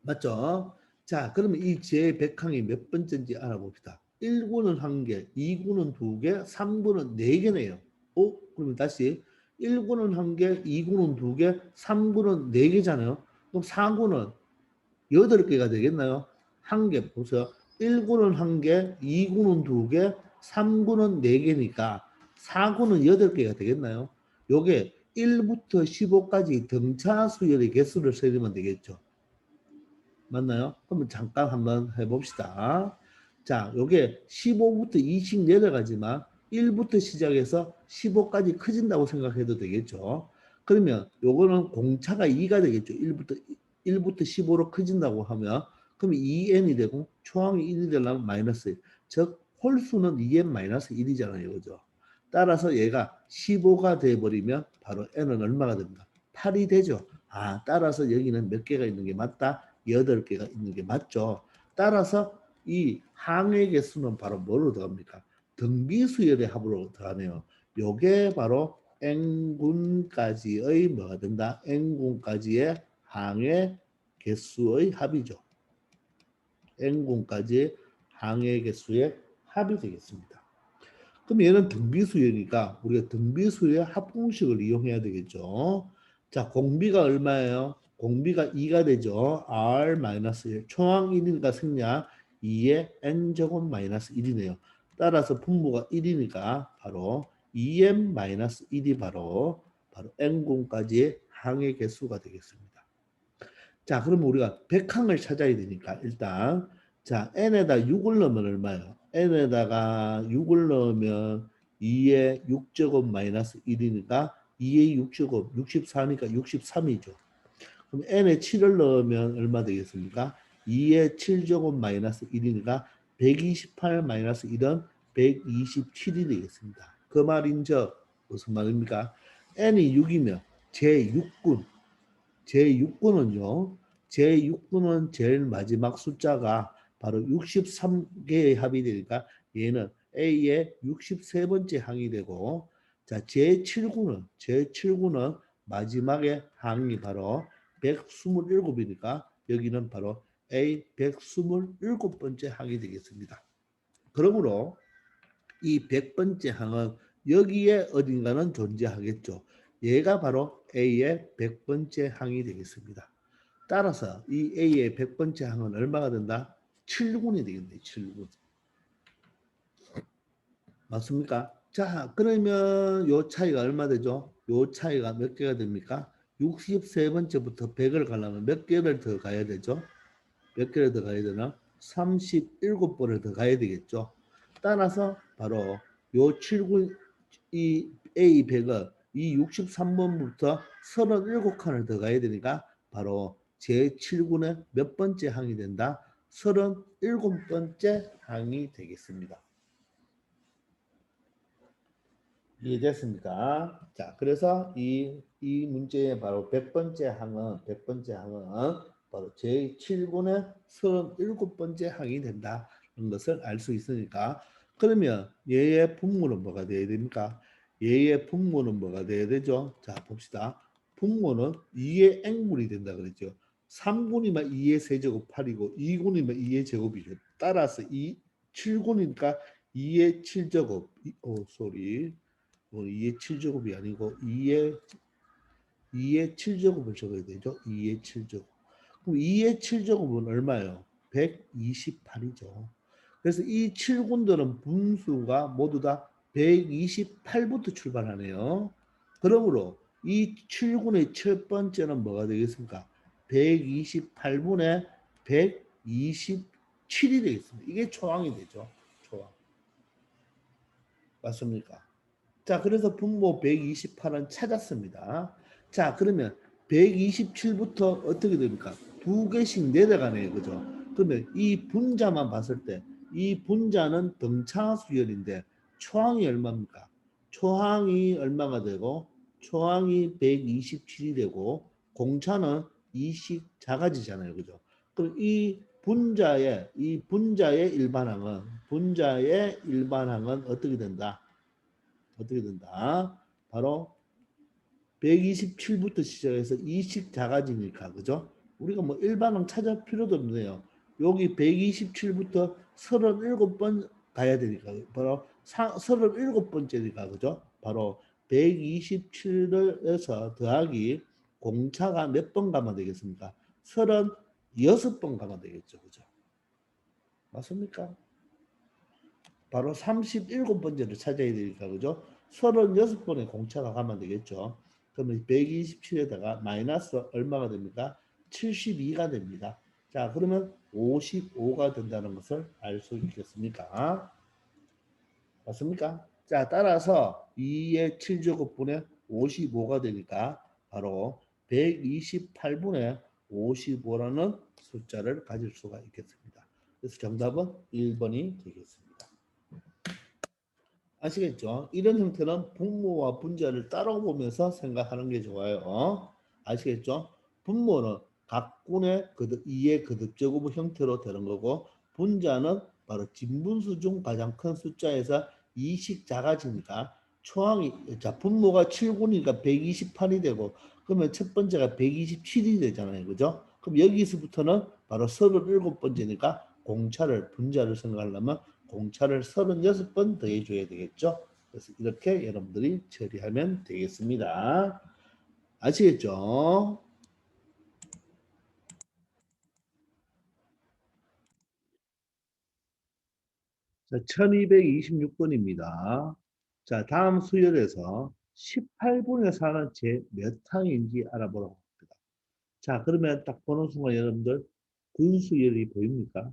맞죠? 자, 그러면 이 제100항이 몇 번째인지 알아봅시다. 1구는 1개, 2구는 2개, 3구는 4개네요. 그러면 다시 1구는 1개, 2구는 2개, 3구는 4개잖아요. 그럼 4구는 8개가 되겠나요? 한 개 보세요. 1구는 1개, 2구는 2개, 3구는 4개니까 4구는 8개가 되겠나요? 요게 1부터 15까지 등차 수열의 개수를 세리면 되겠죠. 맞나요? 그러면 잠깐 한번 해봅시다. 자, 요게 15부터 20 내려가지만 1부터 시작해서 15까지 커진다고 생각해도 되겠죠. 그러면 요거는 공차가 2가 되겠죠. 1부터 15로 커진다고 하면 그러면 2n이 되고 초항이 1이 되려면 마이너스 1. 즉 홀수는 2n 마이너스 1이잖아요. 그죠? 따라서 얘가 15가 돼버리면 바로 n은 얼마가 됩니까? 8이 되죠. 따라서 여기는 몇 개가 있는 게 맞다? 8개가 있는 게 맞죠. 따라서 이 항의 개수는 바로 뭐로 들어갑니까? 등비수열의 합으로 들어가네요. 요게 바로 n군까지의 뭐가 된다? n군까지의 항의 개수의 합이죠. n군까지의 항의 개수의 합이 되겠습니다. 그럼 얘는 등비수열이니까 우리가 등비수열 합공식을 이용해야 되겠죠. 자, 공비가 얼마예요? 공비가 2가 되죠. R-1 초항 1이니까 생략 2의 n제곱 마이너스 1이네요. 따라서 분모가 1이니까 바로 2m-1이 바로 n군까지의 항의 개수가 되겠습니다. 자, 그럼 우리가 백항을 찾아야 되니까 일단 자, n에다 6을 넣으면 얼마예요? n에다가 6을 넣으면 2의 6제곱 마이너스 1이니까 2의 6제곱 64니까 63이죠. 그럼 n에 7을 넣으면 얼마 되겠습니까? 2의 7제곱 마이너스 1이니까 128 마이너스 1은 127이 되겠습니다. 그 말인즉 무슨 말입니까? n이 6이면 제6군 제6군은 제일 마지막 숫자가 바로 63개의 합이 되니까 얘는 A의 63번째 항이 되고 자 제7군은 마지막에 항이 바로 127이니까 여기는 바로 A 127번째 항이 되겠습니다. 그러므로 이 100번째 항은 여기에 어딘가는 존재하겠죠. 얘가 바로 A의 100번째 항이 되겠습니다. 따라서 이 A의 100번째 항은 얼마가 된다? 7군이 되겠네. 7군. 맞습니까? 자, 그러면 요 차이가 얼마 되죠? 요 차이가 몇 개가 됩니까? 63번째부터 100을 가려면 몇 개를 더 가야 되죠? 몇 개를 더 가야 되나? 37번을 더 가야 되겠죠. 따라서 바로 요 7군 이 A100은 이 63번부터 37칸을 더 가야 되니까 바로 제7군의 몇 번째 항이 된다? 37번째 항이 되겠습니다. 이해됐습니까? 자, 그래서 이 문제의 바로 100번째 항은 바로 제7군의 37번째 항이 된다는 것을 알 수 있으니까 그러면 얘의 분모는 뭐가 돼야 됩니까? 얘의 분모는 뭐가 돼야 되죠? 자, 봅시다. 분모는 2의 n분이 된다 그랬죠. 3군이면 2의 세제곱 8이고 2군이면 2의 제곱이죠. 따라서 7군이니까 2의 7제곱, 쏘리. 2의 7제곱이 아니고 2의 7제곱을 적어야 되죠. 2의 7제곱. 그럼 2의 7제곱은 얼마예요? 128이죠. 그래서 이 7군들은 분수가 모두 다 128부터 출발하네요. 그러므로 이 7군의 첫 번째는 뭐가 되겠습니까? 128분의 127이 되겠습니다. 이게 초항이 되죠. 초항. 맞습니까? 자, 그래서 분모 128은 찾았습니다. 자, 그러면 127부터 어떻게 됩니까? 두 개씩 내려가네요. 그죠? 그러면 이 분자만 봤을 때 이 분자는 등차 수열인데 초항이 얼마입니까? 초항이 얼마가 되고 초항이 127이 되고 공차는 2씩 작아지잖아요. 그죠? 그럼 이 분자의 일반항은 어떻게 된다? 어떻게 된다? 바로 127부터 시작해서 2씩 작아지니까 그죠? 우리가 뭐 일반항 찾을 필요도 없네요. 여기 127부터 37번 가야 되니까 바로 37번째니까 그죠? 바로 127에서 더하기 공차가 몇 번 가면 되겠습니까? 36번 가면 되겠죠. 그죠? 맞습니까? 바로 37번째를 찾아야 되니까 그죠? 36번의 공차가 가면 되겠죠. 그러면 127에다가 마이너스 얼마가 됩니까? 72가 됩니다. 자, 그러면 55가 된다는 것을 알 수 있겠습니까? 맞습니까? 자, 따라서 2의 7제곱분의 55가 되니까 바로 128분의 55라는 숫자를 가질 수가 있겠습니다. 그래서 정답은 1번이 되겠습니다. 아시겠죠? 이런 형태는 분모와 분자를 따로 보면서 생각하는 게 좋아요. 아시겠죠? 분모는 각군의 2의 거듭제곱 형태로 되는 거고 분자는 바로 진분수 중 가장 큰 숫자에서 2씩 작아지니까 초항이 자 분모가 7군이니까 128이 되고 그러면 첫 번째가 127이 되잖아요. 그죠? 그럼 여기서부터는 바로 37번째니까 분자를 생각하려면 공차를 36번 더해줘야 되겠죠. 그래서 이렇게 여러분들이 처리하면 되겠습니다. 아시겠죠? 자, 1226번입니다. 자, 다음 수열에서 18분의 4는 제 몇 항인지 알아보라고 합니다. 자, 그러면 딱 보는 순간 여러분들 분수열이 보입니까?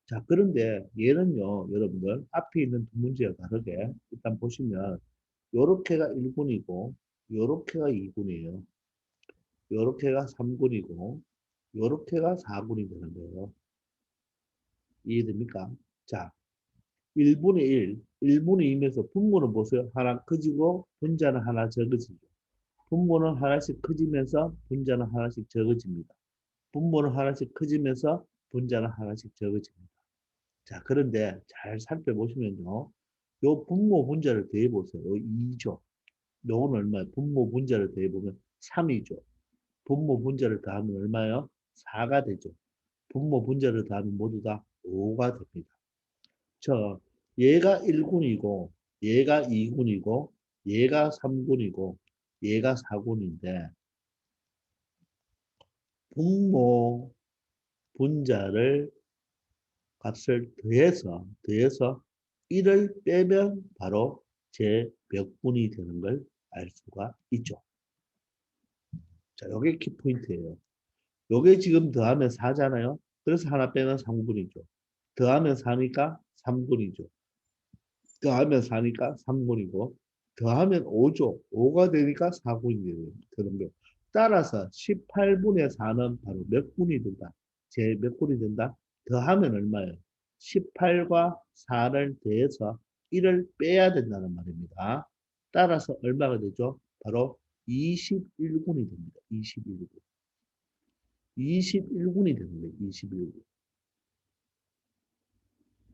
자, 그런데 얘는요, 여러분들 앞에 있는 두 문제와 다르게 일단 보시면 요렇게가 1군이고 요렇게가 2군이에요. 요렇게가 3군이고 요렇게가 4군이 되는 거예요. 이해됩니까? 자, 1분의 1, 1분의 2면서 분모는 보세요. 하나 커지고 분자는 하나 적어지죠. 분모는 하나씩 커지면서 분자는 하나씩 적어집니다. 분모는 하나씩 커지면서 분자는 하나씩 적어집니다. 자, 그런데 잘 살펴보시면요. 요 분모 분자를 더해보세요. 요 2죠. 요건 얼마예요? 분모 분자를 더해보면 3이죠. 분모 분자를 더하면 얼마예요? 4가 되죠. 분모 분자를 더하면 모두 다 5가 됩니다. 저 얘가 1군이고 얘가 2군이고 얘가 3군이고 얘가 4군인데 분모 분자를 값을 더해서 1을 빼면 바로 제 몇 군이 되는 걸 알 수가 있죠. 자, 요게 키포인트예요. 요게 지금 더하면 4잖아요. 그래서 하나 빼면 3군이죠. 더하면 4니까 3군이죠. 더하면 4니까 3군이고 더하면 5죠. 5가 되니까 4군이 되는 거예요. 따라서 18분의 4는 바로 몇 군이 된다? 제 몇 군이 된다? 더하면 얼마예요? 18과 4를 더해서 1을 빼야 된다는 말입니다. 따라서 얼마가 되죠? 바로 21군이 됩니다. 21군. 21군이 되는 거예요. 21군.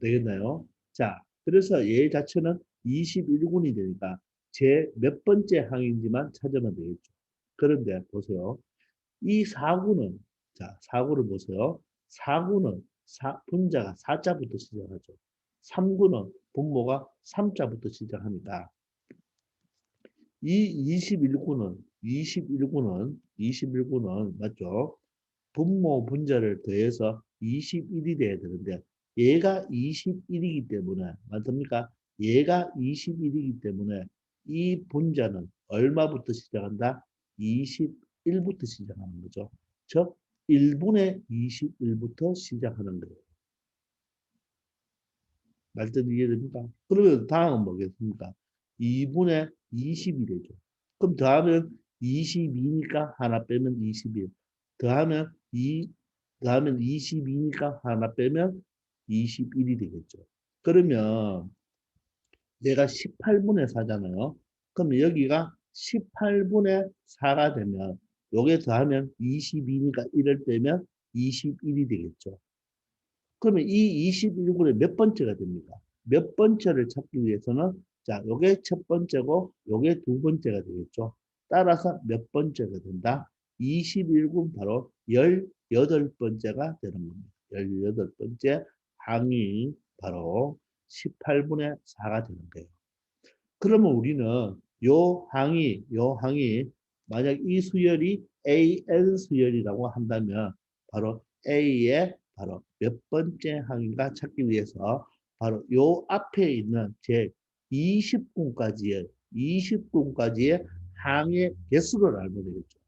되겠나요? 자, 그래서 얘 자체는 21군이 되니까 제 몇 번째 항인지만 찾으면 되겠죠. 그런데 보세요. 이 4구는, 자, 4구를 보세요. 4구는 분자가 4자부터 시작하죠. 3구는 분모가 3자부터 시작합니다. 이 21구는 맞죠? 분모 분자를 더해서 21이 돼야 되는데 얘가 21이기 때문에 맞습니까? 얘가 21이기 때문에 이 분자는 얼마부터 시작한다? 21부터 시작하는 거죠. 즉 1분의 21부터 시작하는 거예요. 말뜻 이해됩니까? 그러면 다음은 뭐겠습니까? 2분의 20이 되죠. 그럼 더하면 22니까 하나 빼면 21. 더하면 2, 더하면 22니까 하나 빼면 21이 되겠죠. 그러면 얘가 18분의 4잖아요. 그럼 여기가 18분의 4가 되면 요게 더하면 22니까 1을 빼면 21이 되겠죠. 그러면 이 21분의 몇 번째가 됩니까? 몇 번째를 찾기 위해서는 자, 요게 첫 번째고 요게 두 번째가 되겠죠. 따라서 몇 번째가 된다? 21군 바로 18번째가 되는 겁니다. 18번째 항이 바로 18분의 4가 되는 거예요. 그러면 우리는 요 항이 만약 이 수열이 AN 수열이라고 한다면 바로 A의 바로 몇 번째 항인가 찾기 위해서 바로 요 앞에 있는 제 20군까지의 항의 개수를 알면 되겠죠.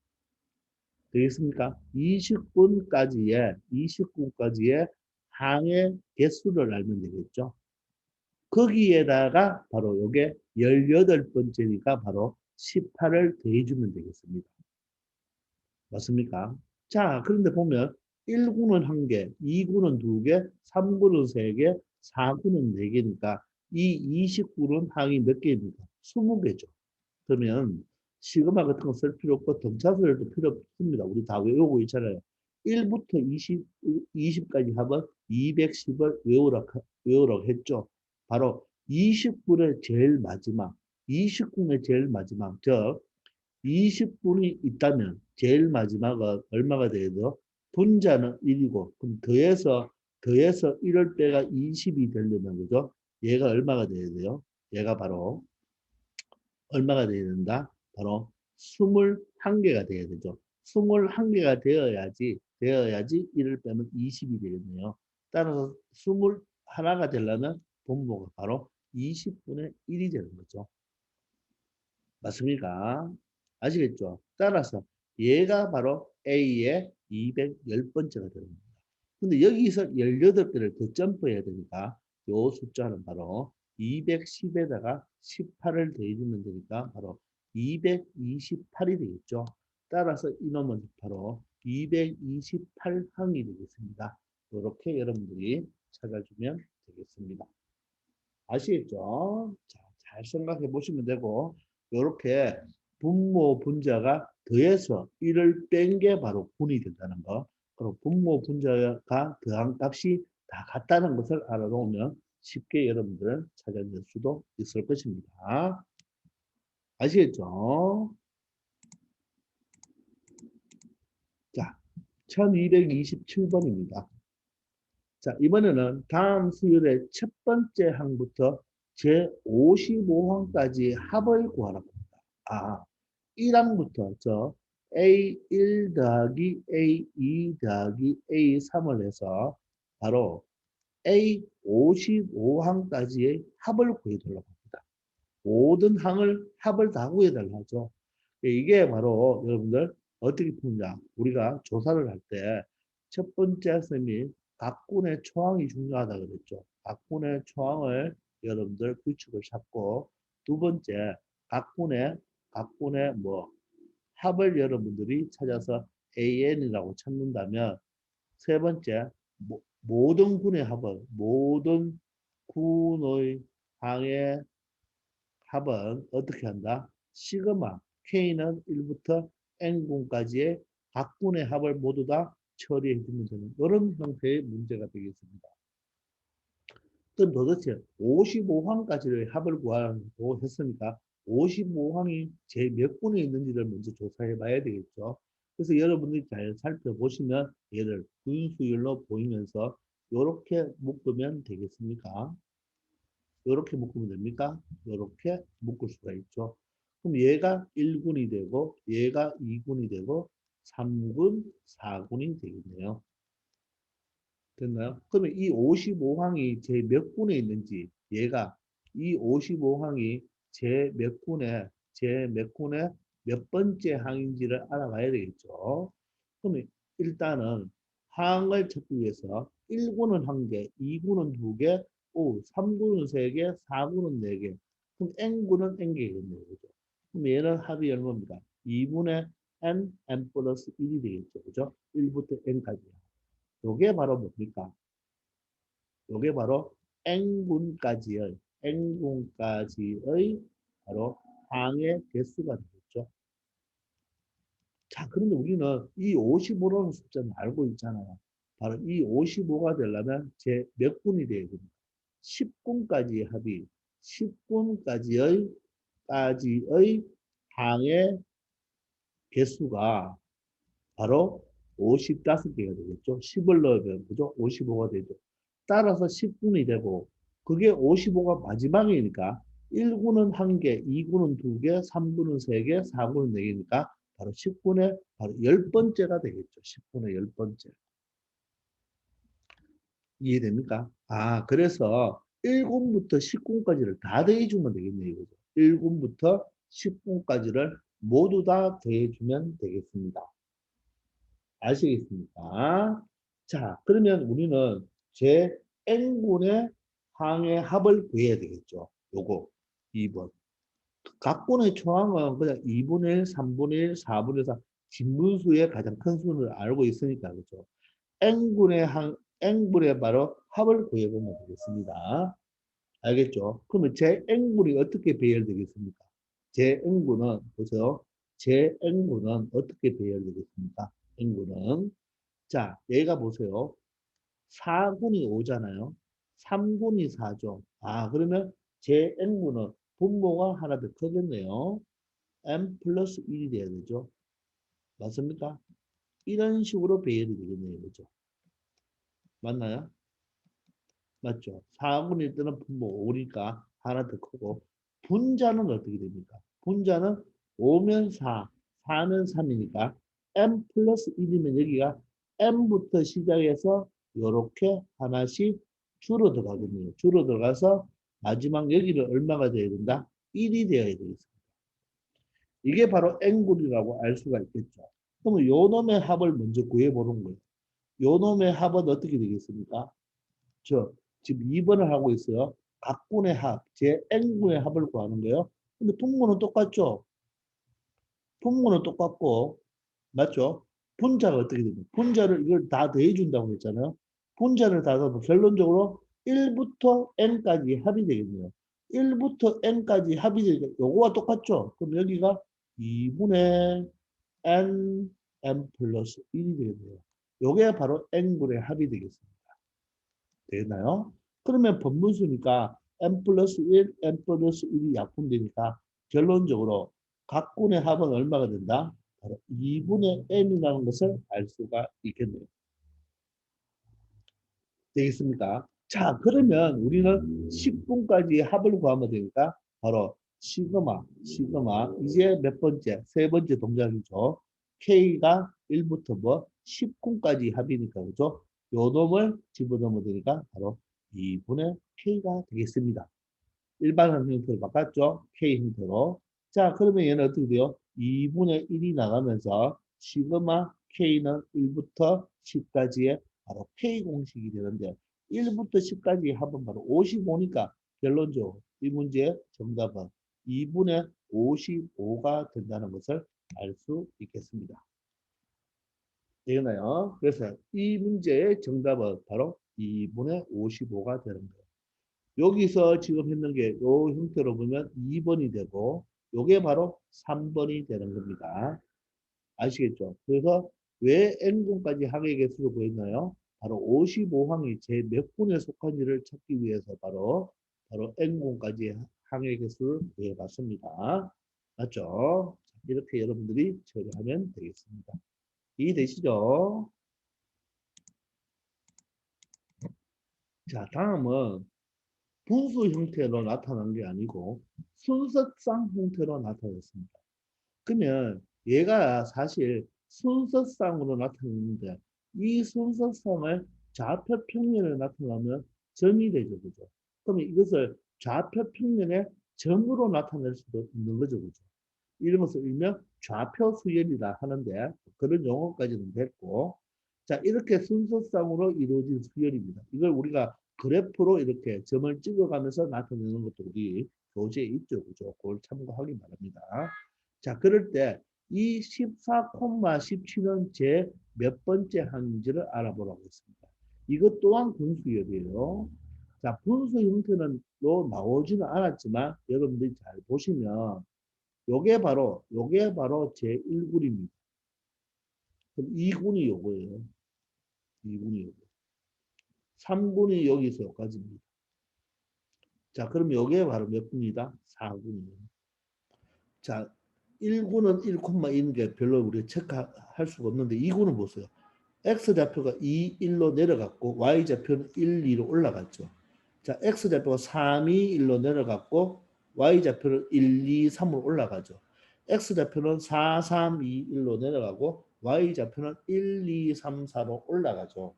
되겠습니까? 20군까지의 항의 개수를 알면 되겠죠. 거기에다가 바로 요게 18번째니까 바로 18을 더해주면 되겠습니다. 맞습니까? 자, 그런데 보면 1구는 1개, 2구는 2개, 3구는 3개, 4구는 4개니까 이 29는 항이 몇 개입니까? 20개죠. 그러면 시그마 같은 거 쓸 필요 없고 등차수열도 필요 없습니다. 우리 다 외우고 있잖아요. 1부터 20까지 하면 210을 외우라고 했죠. 바로 29의 제일 마지막, 29의 제일 마지막, 즉 20분이 있다면 제일 마지막은 얼마가 돼야 분자는 1이고 그럼 더해서 1을 빼가 20이 되려면 그죠? 얘가 얼마가 돼야 돼요? 얘가 바로 얼마가 돼야 된다? 바로 21개가 돼야 되죠. 21개가 되어야지 1을 빼면 20이 되겠네요. 따라서 21가 되려면 분모가 바로 20분의 1이 되는 거죠. 맞습니까? 아시겠죠? 따라서 얘가 바로 A의 210번째가 되는 겁니다. 근데 여기서 18개를 더 점프해야 되니까 요 숫자는 바로 210에다가 18을 더해주면 되니까 바로 228이 되겠죠. 따라서 이놈은 바로 228항이 되겠습니다. 이렇게 여러분들이 찾아주면 되겠습니다. 아시겠죠? 자, 잘 생각해 보시면 되고, 이렇게 분모 분자가 더해서 1을 뺀 게 바로 분이 된다는 거. 그리고 분모 분자가 더한 값이 다 같다는 것을 알아놓으면 쉽게 여러분들은 찾아낼 수도 있을 것입니다. 아시겠죠? 자, 1227번입니다. 자, 이번에는 다음 수열의 첫 번째 항부터 제55항까지 합을 구하라고 합니다. 아, 1항부터 저 A1 더하기 A2 더하기 A3을 해서 바로 A55항까지의 합을 구해달라고 합니다. 모든 항을 합을 다 구해달라고 하죠. 이게 바로 여러분들 어떻게 푸냐. 우리가 조사를 할 때 첫 번째 쌤이 각군의 초항이 중요하다 그랬죠. 각군의 초항을 여러분들 규칙을 잡고 두 번째 각군의 뭐 합을 여러분들이 찾아서 AN이라고 찾는다면 세 번째 모든 군의 합은 모든 군의 항의 합은 어떻게 한다? 시그마 K는 1부터 N군까지의 각군의 합을 모두 다 처리해 주면 되는 이런 형태의 문제가 되겠습니다. 그럼 도대체 55항까지의 합을 구하라고 했으니까 55항이 제 몇 군에 있는지를 먼저 조사해 봐야 되겠죠. 그래서 여러분들이 잘 살펴보시면 얘를 분수율로 보이면서 이렇게 묶으면 되겠습니까? 이렇게 묶으면 됩니까? 이렇게 묶을 수가 있죠. 그럼 얘가 1군이 되고 얘가 2군이 되고 3군, 4군이 되겠네요. 됐나요? 그러면 이 55항이 제 몇 군에 있는지 얘가 이 55항이 제 몇 군에 몇 번째 항인지를 알아봐야 되겠죠. 그러면 일단은 항을 찾기 위해서 1군은 1개, 2군은 2개, 3군은 3개, 4군은 4개. 그럼 N군은 N개겠네요. 그죠? 그럼 얘는 합이 얼마입니까? 2분의 N 플러스 1이 되겠죠. 그죠? 1부터 N까지. 요게 바로 뭡니까? 요게 바로 N군까지의 바로 항의 개수가 되겠죠. 자, 그런데 우리는 이 55라는 숫자는 알고 있잖아요. 바로 이 55가 되려면 제 몇 군이 돼야 됩니다. 10군까지의 합이 10군까지의 항의 개수가 바로 55개가 되겠죠. 10을 넣으면 그죠? 55가 되죠. 따라서 10군이 되고 그게 55가 마지막이니까 1군은 1개, 2군은 2개, 3군은 3개, 4군은 4개니까 바로 10군의 바로 10번째가 되겠죠. 10군의 10번째. 이해됩니까? 아, 그래서 1군부터 10군까지를 다 더해주면 되겠네요. 이거죠. 1군부터 10군까지를 모두 다 더해주면 되겠습니다. 아시겠습니까? 자, 그러면 우리는 제 N군의 항의 합을 구해야 되겠죠. 요거 2번. 각군의 초항은 그냥 2분의 1, 3분의 1, 4분의 4 진분수의 가장 큰 수를 알고 있으니까 그죠. N군의 바로 합을 구해보면 되겠습니다. 알겠죠? 그러면 제 N군이 어떻게 배열되겠습니까? 제 N군은 보세요. 제 N군은 어떻게 배열되겠습니까? N군은 자, 얘가 보세요. 4군이 5잖아요. 3군이 4죠. 아, 그러면 제 N군은 분모가 하나 더 크겠네요. M 플러스 1이 돼야 되죠. 맞습니까? 이런 식으로 배열이 되겠네요. 그죠? 맞나요? 맞죠? 4분의 1은 분모 5니까 하나 더 크고 분자는 어떻게 됩니까? 분자는 5면 4, 4면 3이니까 m 플러스 1이면 여기가 m부터 시작해서 이렇게 하나씩 줄어들어가거든요. 줄어들어가서 마지막 여기는 얼마가 돼야 된다? 1이 되어야 되겠습니다. 이게 바로 n분이라고 알 수가 있겠죠. 그러면 요 놈의 합을 먼저 구해보는 거예요. 요 놈의 합은 어떻게 되겠습니까? 저 지금 2번을 하고 있어요. 각분의 합, 제 n분의 합을 구하는 거예요. 근데 분모는 똑같죠? 분모는 똑같고, 맞죠? 분자가 어떻게 됩니까? 분자를 이걸 다 더해준다고 했잖아요. 분자를 다 더하면 결론적으로 1부터 n까지 합이 되겠네요. 1부터 n까지 합이 되니까 요거와 똑같죠? 그럼 여기가 2분의 n 플러스 1이 되겠네요. 요게 바로 n분의 합이 되겠습니다. 되나요? 그러면 번분수니까 n 플러스 1, n 플러스 1이 약분되니까 결론적으로 각군의 합은 얼마가 된다? 바로 2분의 n이라는 것을 알 수가 있겠네요. 되겠습니까? 자, 그러면 우리는 10분까지 합을 구하면 되니까 바로 시그마, 이제 몇 번째? 세 번째 동작이죠. K가 1부터 뭐 10분까지 합이니까 그죠? 요 놈을 집어넣으면 되니까 바로 2분의 K가 되겠습니다. 일반한 형태로 바꿨죠? K 형태로. 자, 그러면 얘는 어떻게 돼요? 2분의 1이 나가면서 시그마 K는 1부터 10까지의 바로 K 공식이 되는데 1부터 10까지 합은 바로 55니까 결론적으로 이 문제의 정답은 2분의 55가 된다는 것을 알 수 있겠습니다. 되나요? 그래서 이 문제의 정답은 바로 2분의 55가 되는 거예요. 여기서 지금 했는 게 요 형태로 보면 2번이 되고 요게 바로 3번이 되는 겁니다. 아시겠죠? 그래서 왜 n분까지 항의 개수를 구했나요? 바로 55항이 제 몇 분에 속한지를 찾기 위해서 바로 n분까지 항의 개수를 구해봤습니다. 맞죠? 이렇게 여러분들이 처리하면 되겠습니다. 이해되시죠? 자, 다음은 분수 형태로 나타난 게 아니고 순서상 형태로 나타났습니다. 그러면 얘가 사실 순서상으로 나타났는데 이 순서상을 좌표 평면에 나타나면 점이 되죠. 그죠? 그러면 이것을 좌표 평면의 점으로 나타낼 수도 있는 거죠. 그죠? 이런 것을 일명 좌표 수열이라 하는데 그런 용어까지는 됐고 자 이렇게 순서상으로 이루어진 수열입니다. 이걸 우리가 그래프로 이렇게 점을 찍어가면서 나타내는 것도 우리 교재에 있죠. 그죠? 그걸 참고하기 바랍니다. 자 그럴 때 이 14,17은 제 몇 번째 항인지를 알아보라고 했습니다. 이것 또한 분수열이에요. 자 분수 형태는 나오지는 않았지만 여러분들이 잘 보시면 요게 바로 제1군입니다. 그럼 2군이 요거예요. 2군이 요거. 3군이 여기서 여기까지입니다. 자, 그럼 요게 바로 몇 군이다? 4군이에요. 자, 1군은 1,1인 게 별로 우리가 체크할 수가 없는데 2군은 보세요. X좌표가 2, 1로 내려갔고 Y좌표는 1, 2로 올라갔죠. 자, X좌표가 3, 2, 1로 내려갔고 Y좌표는 1, 2, 3으로 올라가죠. X좌표는 4, 3, 2, 1로 내려가고 Y좌표는 1, 2, 3, 4로 올라가죠.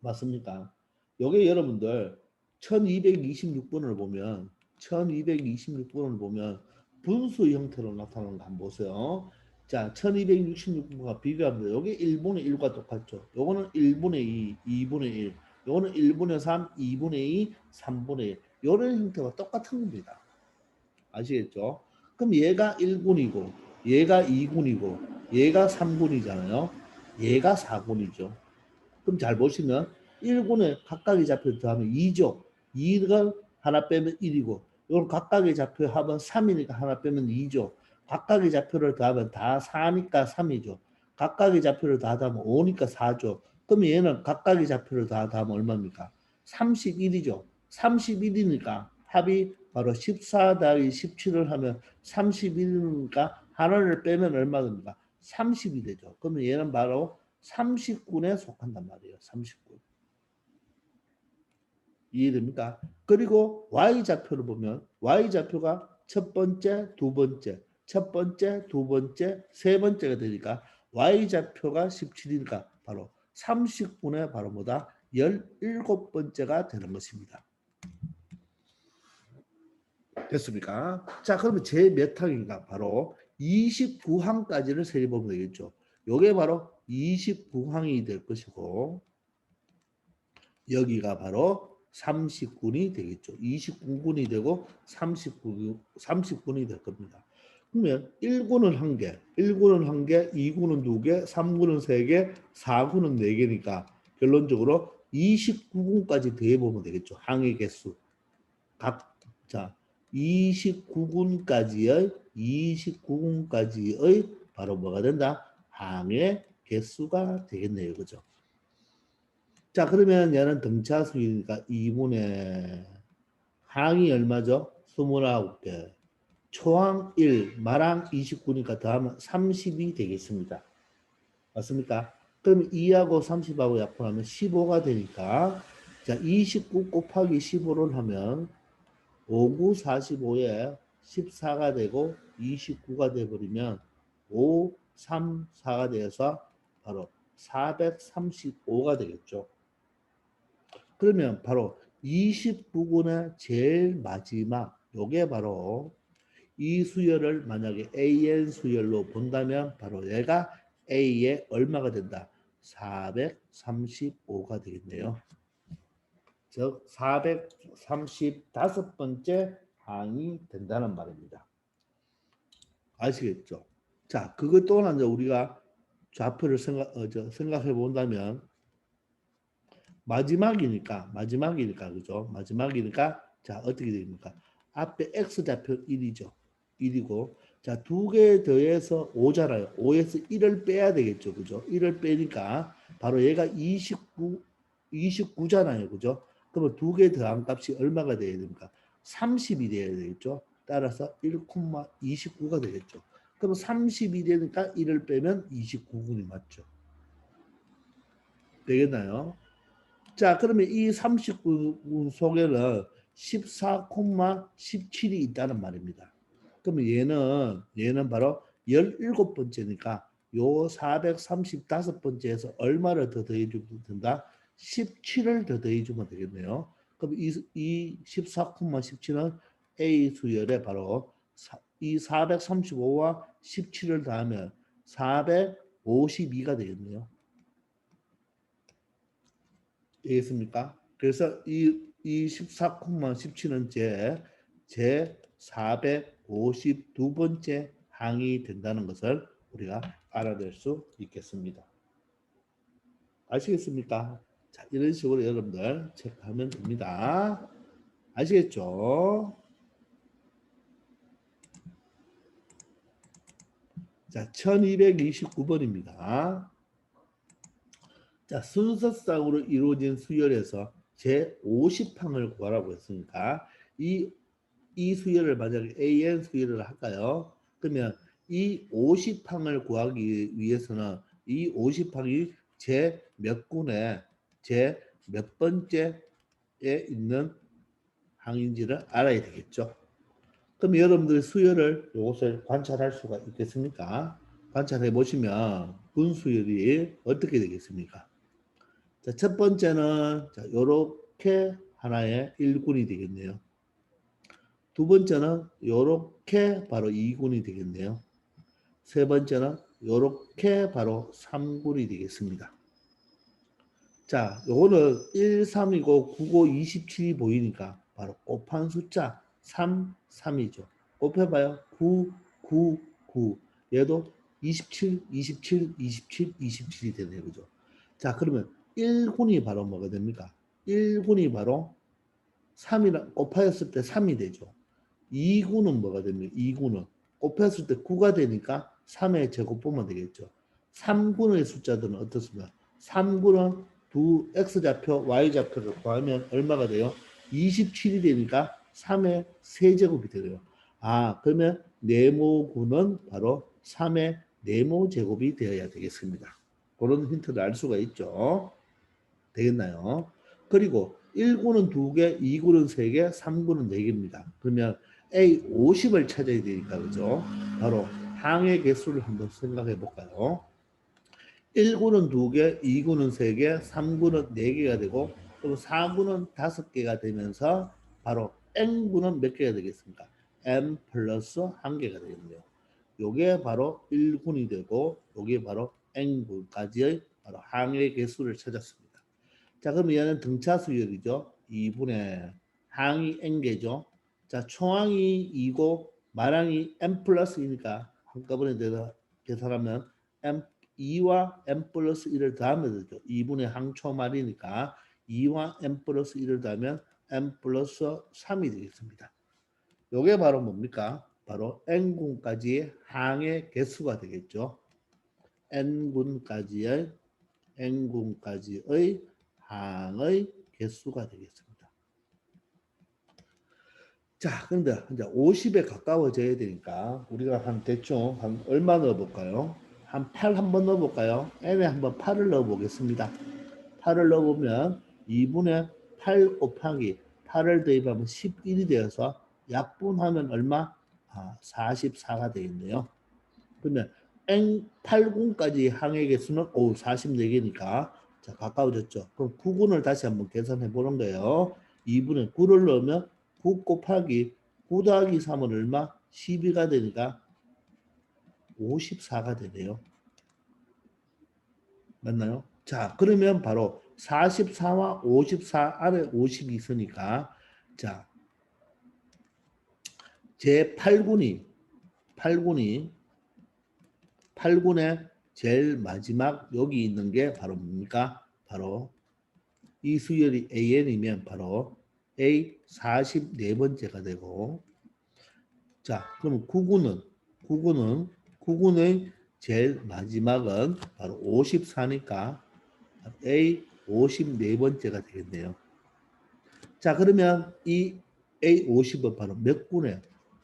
맞습니까? 요게 여러분들 1226번을 보면 분수 형태로 나타나는 거 한번 보세요. 자, 1266번과 비교하면 요게 1분의 1과 똑같죠. 요거는 1분의 2, 2분의 1. 요거는 1분의 3, 2분의 2, 3분의 1. 요런 형태가 똑같은 겁니다. 아시겠죠? 그럼 얘가 1군이고 얘가 2군이고 얘가 3군이잖아요. 얘가 4군이죠. 그럼 잘 보시면 1군에 각각의 좌표 더하면 2죠. 2가 하나 빼면 1이고 이건 각각의 좌표 합은 3이니까 하나 빼면 2죠. 각각의 좌표를 더하면 다 4니까 3이죠. 각각의 좌표를 다 더하면 5니까 4죠. 그럼 얘는 각각의 좌표를 다 더하면 얼마입니까? 31이죠. 31이니까 합이 바로 14 더하기 17을 하면 31이니까 하나를 빼면 얼마 됩니까? 30이 되죠. 그러면 얘는 바로 30군에 속한단 말이에요. 30군. 이해됩니까? 그리고 Y좌표를 보면 Y좌표가 첫 번째, 두 번째, 첫 번째, 두 번째, 세 번째가 되니까 Y좌표가 17이니까 바로 30군에 바로 뭐다? 17번째가 되는 것입니다. 됐습니까? 자, 그러면 제 몇 항인가? 바로 29항까지를 세려보면 되겠죠. 요게 바로 29항이 될 것이고 여기가 바로 30군이 되겠죠. 29군이 되고 30군이 될 겁니다. 그러면 1군은 1개, 1군은 1개, 2군은 2개, 3군은 3개, 4군은 4개니까 결론적으로 29군까지 더해보면 되겠죠. 항의 개수. 자, 29군까지의 바로 뭐가 된다? 항의 개수가 되겠네요. 그죠? 자, 그러면 얘는 등차 수이니까 2분의 항이 얼마죠? 29개. 초항 1, 말항 29니까 더하면 30이 되겠습니다. 맞습니까? 그러면 2하고 30하고 약분하면 15가 되니까 자, 29 곱하기 15를 하면 5, 9, 45에 14가 되고 29가 돼버리면 5, 3, 4가 되어서 바로 435가 되겠죠. 그러면 바로 29군의 제일 마지막 요게 바로 이 수열을 만약에 AN 수열로 본다면 바로 얘가 A의 얼마가 된다? 435가 되겠네요. 즉 435번째 항이 된다는 말입니다. 아시겠죠? 자, 그것 또한 우리가 좌표를 생각해 본다면 마지막이니까 그죠? 마지막이니까 자, 어떻게 됩니까? 앞에 X좌표 1이죠. 1이고 자, 두 개 더해서 5잖아요. 5에서 1을 빼야 되겠죠. 그죠? 1을 빼니까 바로 얘가 29잖아요. 그죠? 그러면 두 개 더한 값이 얼마가 돼야 됩니까? 30이 돼야 되겠죠. 따라서 1,29가 되겠죠. 그럼 30이 되니까 1을 빼면 29군이 맞죠. 되겠나요? 자, 그러면 이 39군 속에는 14,17이 있다는 말입니다. 그러면 얘는 바로 17번째니까 요 435번째에서 얼마를 더 더해주면 된다? 17을 더 더해주면 되겠네요. 그럼 이 14,17은 A 수열에 바로 이 435와 17을 더하면 452가 되겠네요. 되겠습니까? 그래서 이 14,17은 제 452번째 항이 된다는 것을 우리가 알아낼 수 있겠습니다. 아시겠습니까? 자, 이런 식으로 여러분들 체크하면 됩니다. 아시겠죠? 자, 1229번입니다. 자, 순서상으로 이루어진 수열에서 제 50항을 구하라고 했으니까 이 수열을 만약에 AN 수열을 할까요? 그러면 이 50항을 구하기 위해서는 이 50항이 제 몇 군에 제 몇 번째에 있는 항인지를 알아야 되겠죠. 그럼 여러분들 수열을 이것을 관찰할 수가 있겠습니까? 관찰해 보시면 군 수열이 어떻게 되겠습니까? 자, 첫 번째는 자, 요렇게 하나의 1군이 되겠네요. 두 번째는 요렇게 바로 2군이 되겠네요. 세 번째는 요렇게 바로 3군이 되겠습니다. 자, 요거는 1, 3이고 9, 5, 27이 보이니까 바로 곱한 숫자 3, 3이죠. 곱해봐요. 9, 9, 9. 얘도 27, 27, 27, 27이 되네요. 그죠? 자, 그러면 1군이 바로 뭐가 됩니까? 1군이 바로 3이랑 곱하였을 때 3이 되죠. 2군은 뭐가 됩니까? 2군은 곱했을 때 9가 되니까 3의 제곱 보면 되겠죠. 3군의 숫자들은 어떻습니까? 3군은 두 X좌표, Y좌표를 구하면 얼마가 돼요? 27이 되니까 3의 세제곱이 되요. 아, 그러면 네모군은 바로 3의 네모 제곱이 되어야 되겠습니다. 그런 힌트를 알 수가 있죠. 되겠나요? 그리고 1군은 2개, 2군은 3개, 3군은 4개입니다. 그러면 A 50을 찾아야 되니까 그죠? 바로 항의 개수를 한번 생각해 볼까요? 1군은 2개, 2군은 3개, 3군은 4개가 되고 그럼 4군은 5개가 되면서 바로 n군은 몇 개가 되겠습니까? n 플러스 1개가 되겠네요. 요게 바로 1군이 되고 요게 바로 n군까지의 바로 항의 개수를 찾았습니다. 자, 그럼 얘는 등차 수열이죠. 2분의 항이 n개죠. 자, 총항이 2고 말항이 n 플러스 2니까 한꺼번에 계산하면 n 2와 n 플러스 1을 더하면 되죠. 2분의 항초말이니까 2와 n 플러스 1을 더하면 n 플러스 3이 되겠습니다. 요게 바로 뭡니까? 바로 n군까지의 항의 개수가 되겠죠. n군까지의 항의 개수가 되겠습니다. 자, 그런데 이제 50에 가까워져야 되니까 우리가 대충 얼마 넣어볼까요? 한 8 한번 넣어볼까요? n에 한번 8을 넣어보겠습니다. 8을 넣어보면 2분의 8 곱하기 8을 대입하면 11이 되어서 약분하면 얼마? 44가 되겠네요. 그러면 n8군까지 항의 개수는 44개니까 자, 가까워졌죠. 그럼 9군을 다시 한번 계산해 보는 거예요. 2분의 9를 넣으면 9 곱하기 9 더하기 3은 얼마? 12가 되니까 54가 되네요. 맞나요? 자, 그러면 바로 44와 54 안에 50이 있으니까 자, 제 8군의 제일 마지막 여기 있는 게 바로 뭡니까? 바로 이 수열이 AN이면 바로 A 44번째가 되고 자, 그럼 9군의 제일 마지막은 바로 54니까 A 54번째가 되겠네요. 자, 그러면 이 A 50은 바로 몇 군에?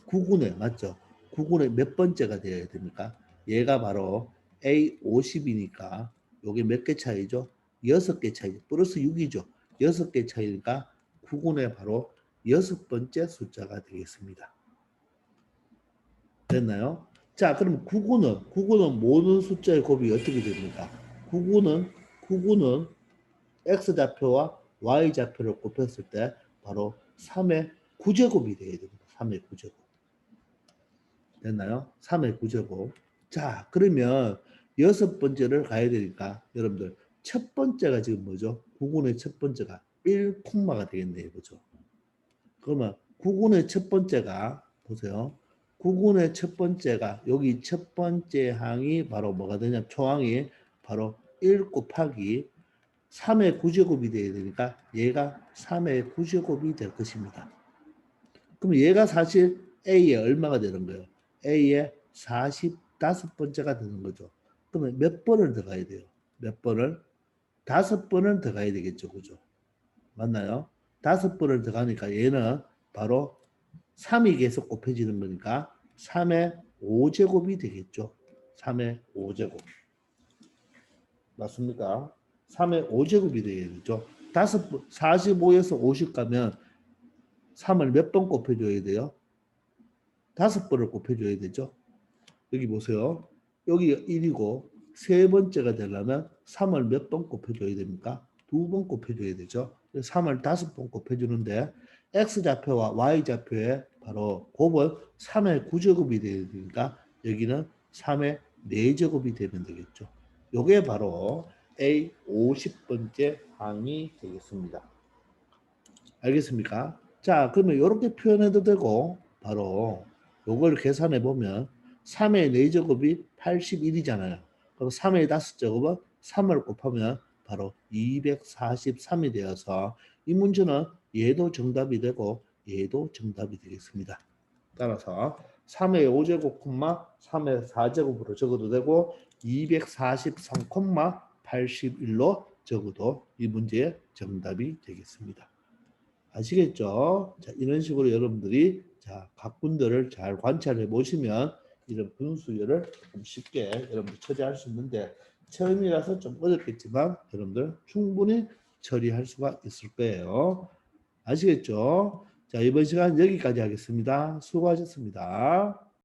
9군에 맞죠? 9군의 몇 번째가 되어야 됩니까? 얘가 바로 A 50이니까 요게 몇 개 차이죠? 6개 차이죠. 플러스 6이죠. 6개 차이니까 9군의 바로 6번째 숫자가 되겠습니다. 됐나요? 자, 그럼 9군은 모든 숫자의 곱이 어떻게 됩니까? 9군은 X좌표와 Y좌표를 곱했을 때 바로 3의 9제곱이 되어야 됩니다. 3의 9제곱. 됐나요? 3의 9제곱. 자, 그러면 6번째를 가야 되니까 여러분들 첫 번째가 지금 뭐죠? 9군의 첫 번째가 1콤마가 되겠네요. 그죠? 그러면 9군의 첫 번째가 보세요. 9군의 첫 번째가 여기 첫 번째 항이 바로 뭐가 되냐? 초항이 바로 1 곱하기 3의 9제곱이 돼야 되니까 얘가 3의 9제곱이 될 것입니다. 그럼 얘가 사실 A의 얼마가 되는 거예요? A의 45번째가 되는 거죠. 그러면 몇 번을 더 가야 돼요? 몇 번을? 5번을 더 가야 되겠죠. 그죠? 맞나요? 5번을 더 가니까 얘는 바로 3이 계속 곱해지는 거니까 3의 5제곱이 되겠죠. 3의 5제곱. 맞습니까? 3의 5제곱이 되겠죠. 45에서 50 가면 3을 몇 번 곱해줘야 돼요? 5번을 곱해줘야 되죠. 여기 보세요. 여기 1이고 세 번째가 되려면 3을 몇 번 곱해줘야 됩니까? 2번 곱해줘야 되죠. 3을 5번 곱해주는데 X좌표와 Y좌표의 바로 곱은 3의 9제곱이 되야 되니까 여기는 3의 4제곱이 되면 되겠죠. 요게 바로 A 50번째 항이 되겠습니다. 알겠습니까? 자, 그러면 이렇게 표현해도 되고 바로 요걸 계산해 보면 3의 4제곱이 81이잖아요. 그럼 3의 5제곱은 3을 곱하면 바로 243이 되어서 이 문제는 얘도 정답이 되고 얘도 정답이 되겠습니다. 따라서 3의 5제곱, 3의 4제곱으로 적어도 되고 243, 81로 적어도 이 문제의 정답이 되겠습니다. 아시겠죠? 자, 이런 식으로 여러분들이 자, 각군들을 잘 관찰해 보시면 이런 분수열을 좀 쉽게 여러분들 처리할 수 있는데 처음이라서 좀 어렵겠지만 여러분들 충분히 처리할 수가 있을 거예요. 아시겠죠? 자, 이번 시간 여기까지 하겠습니다. 수고하셨습니다.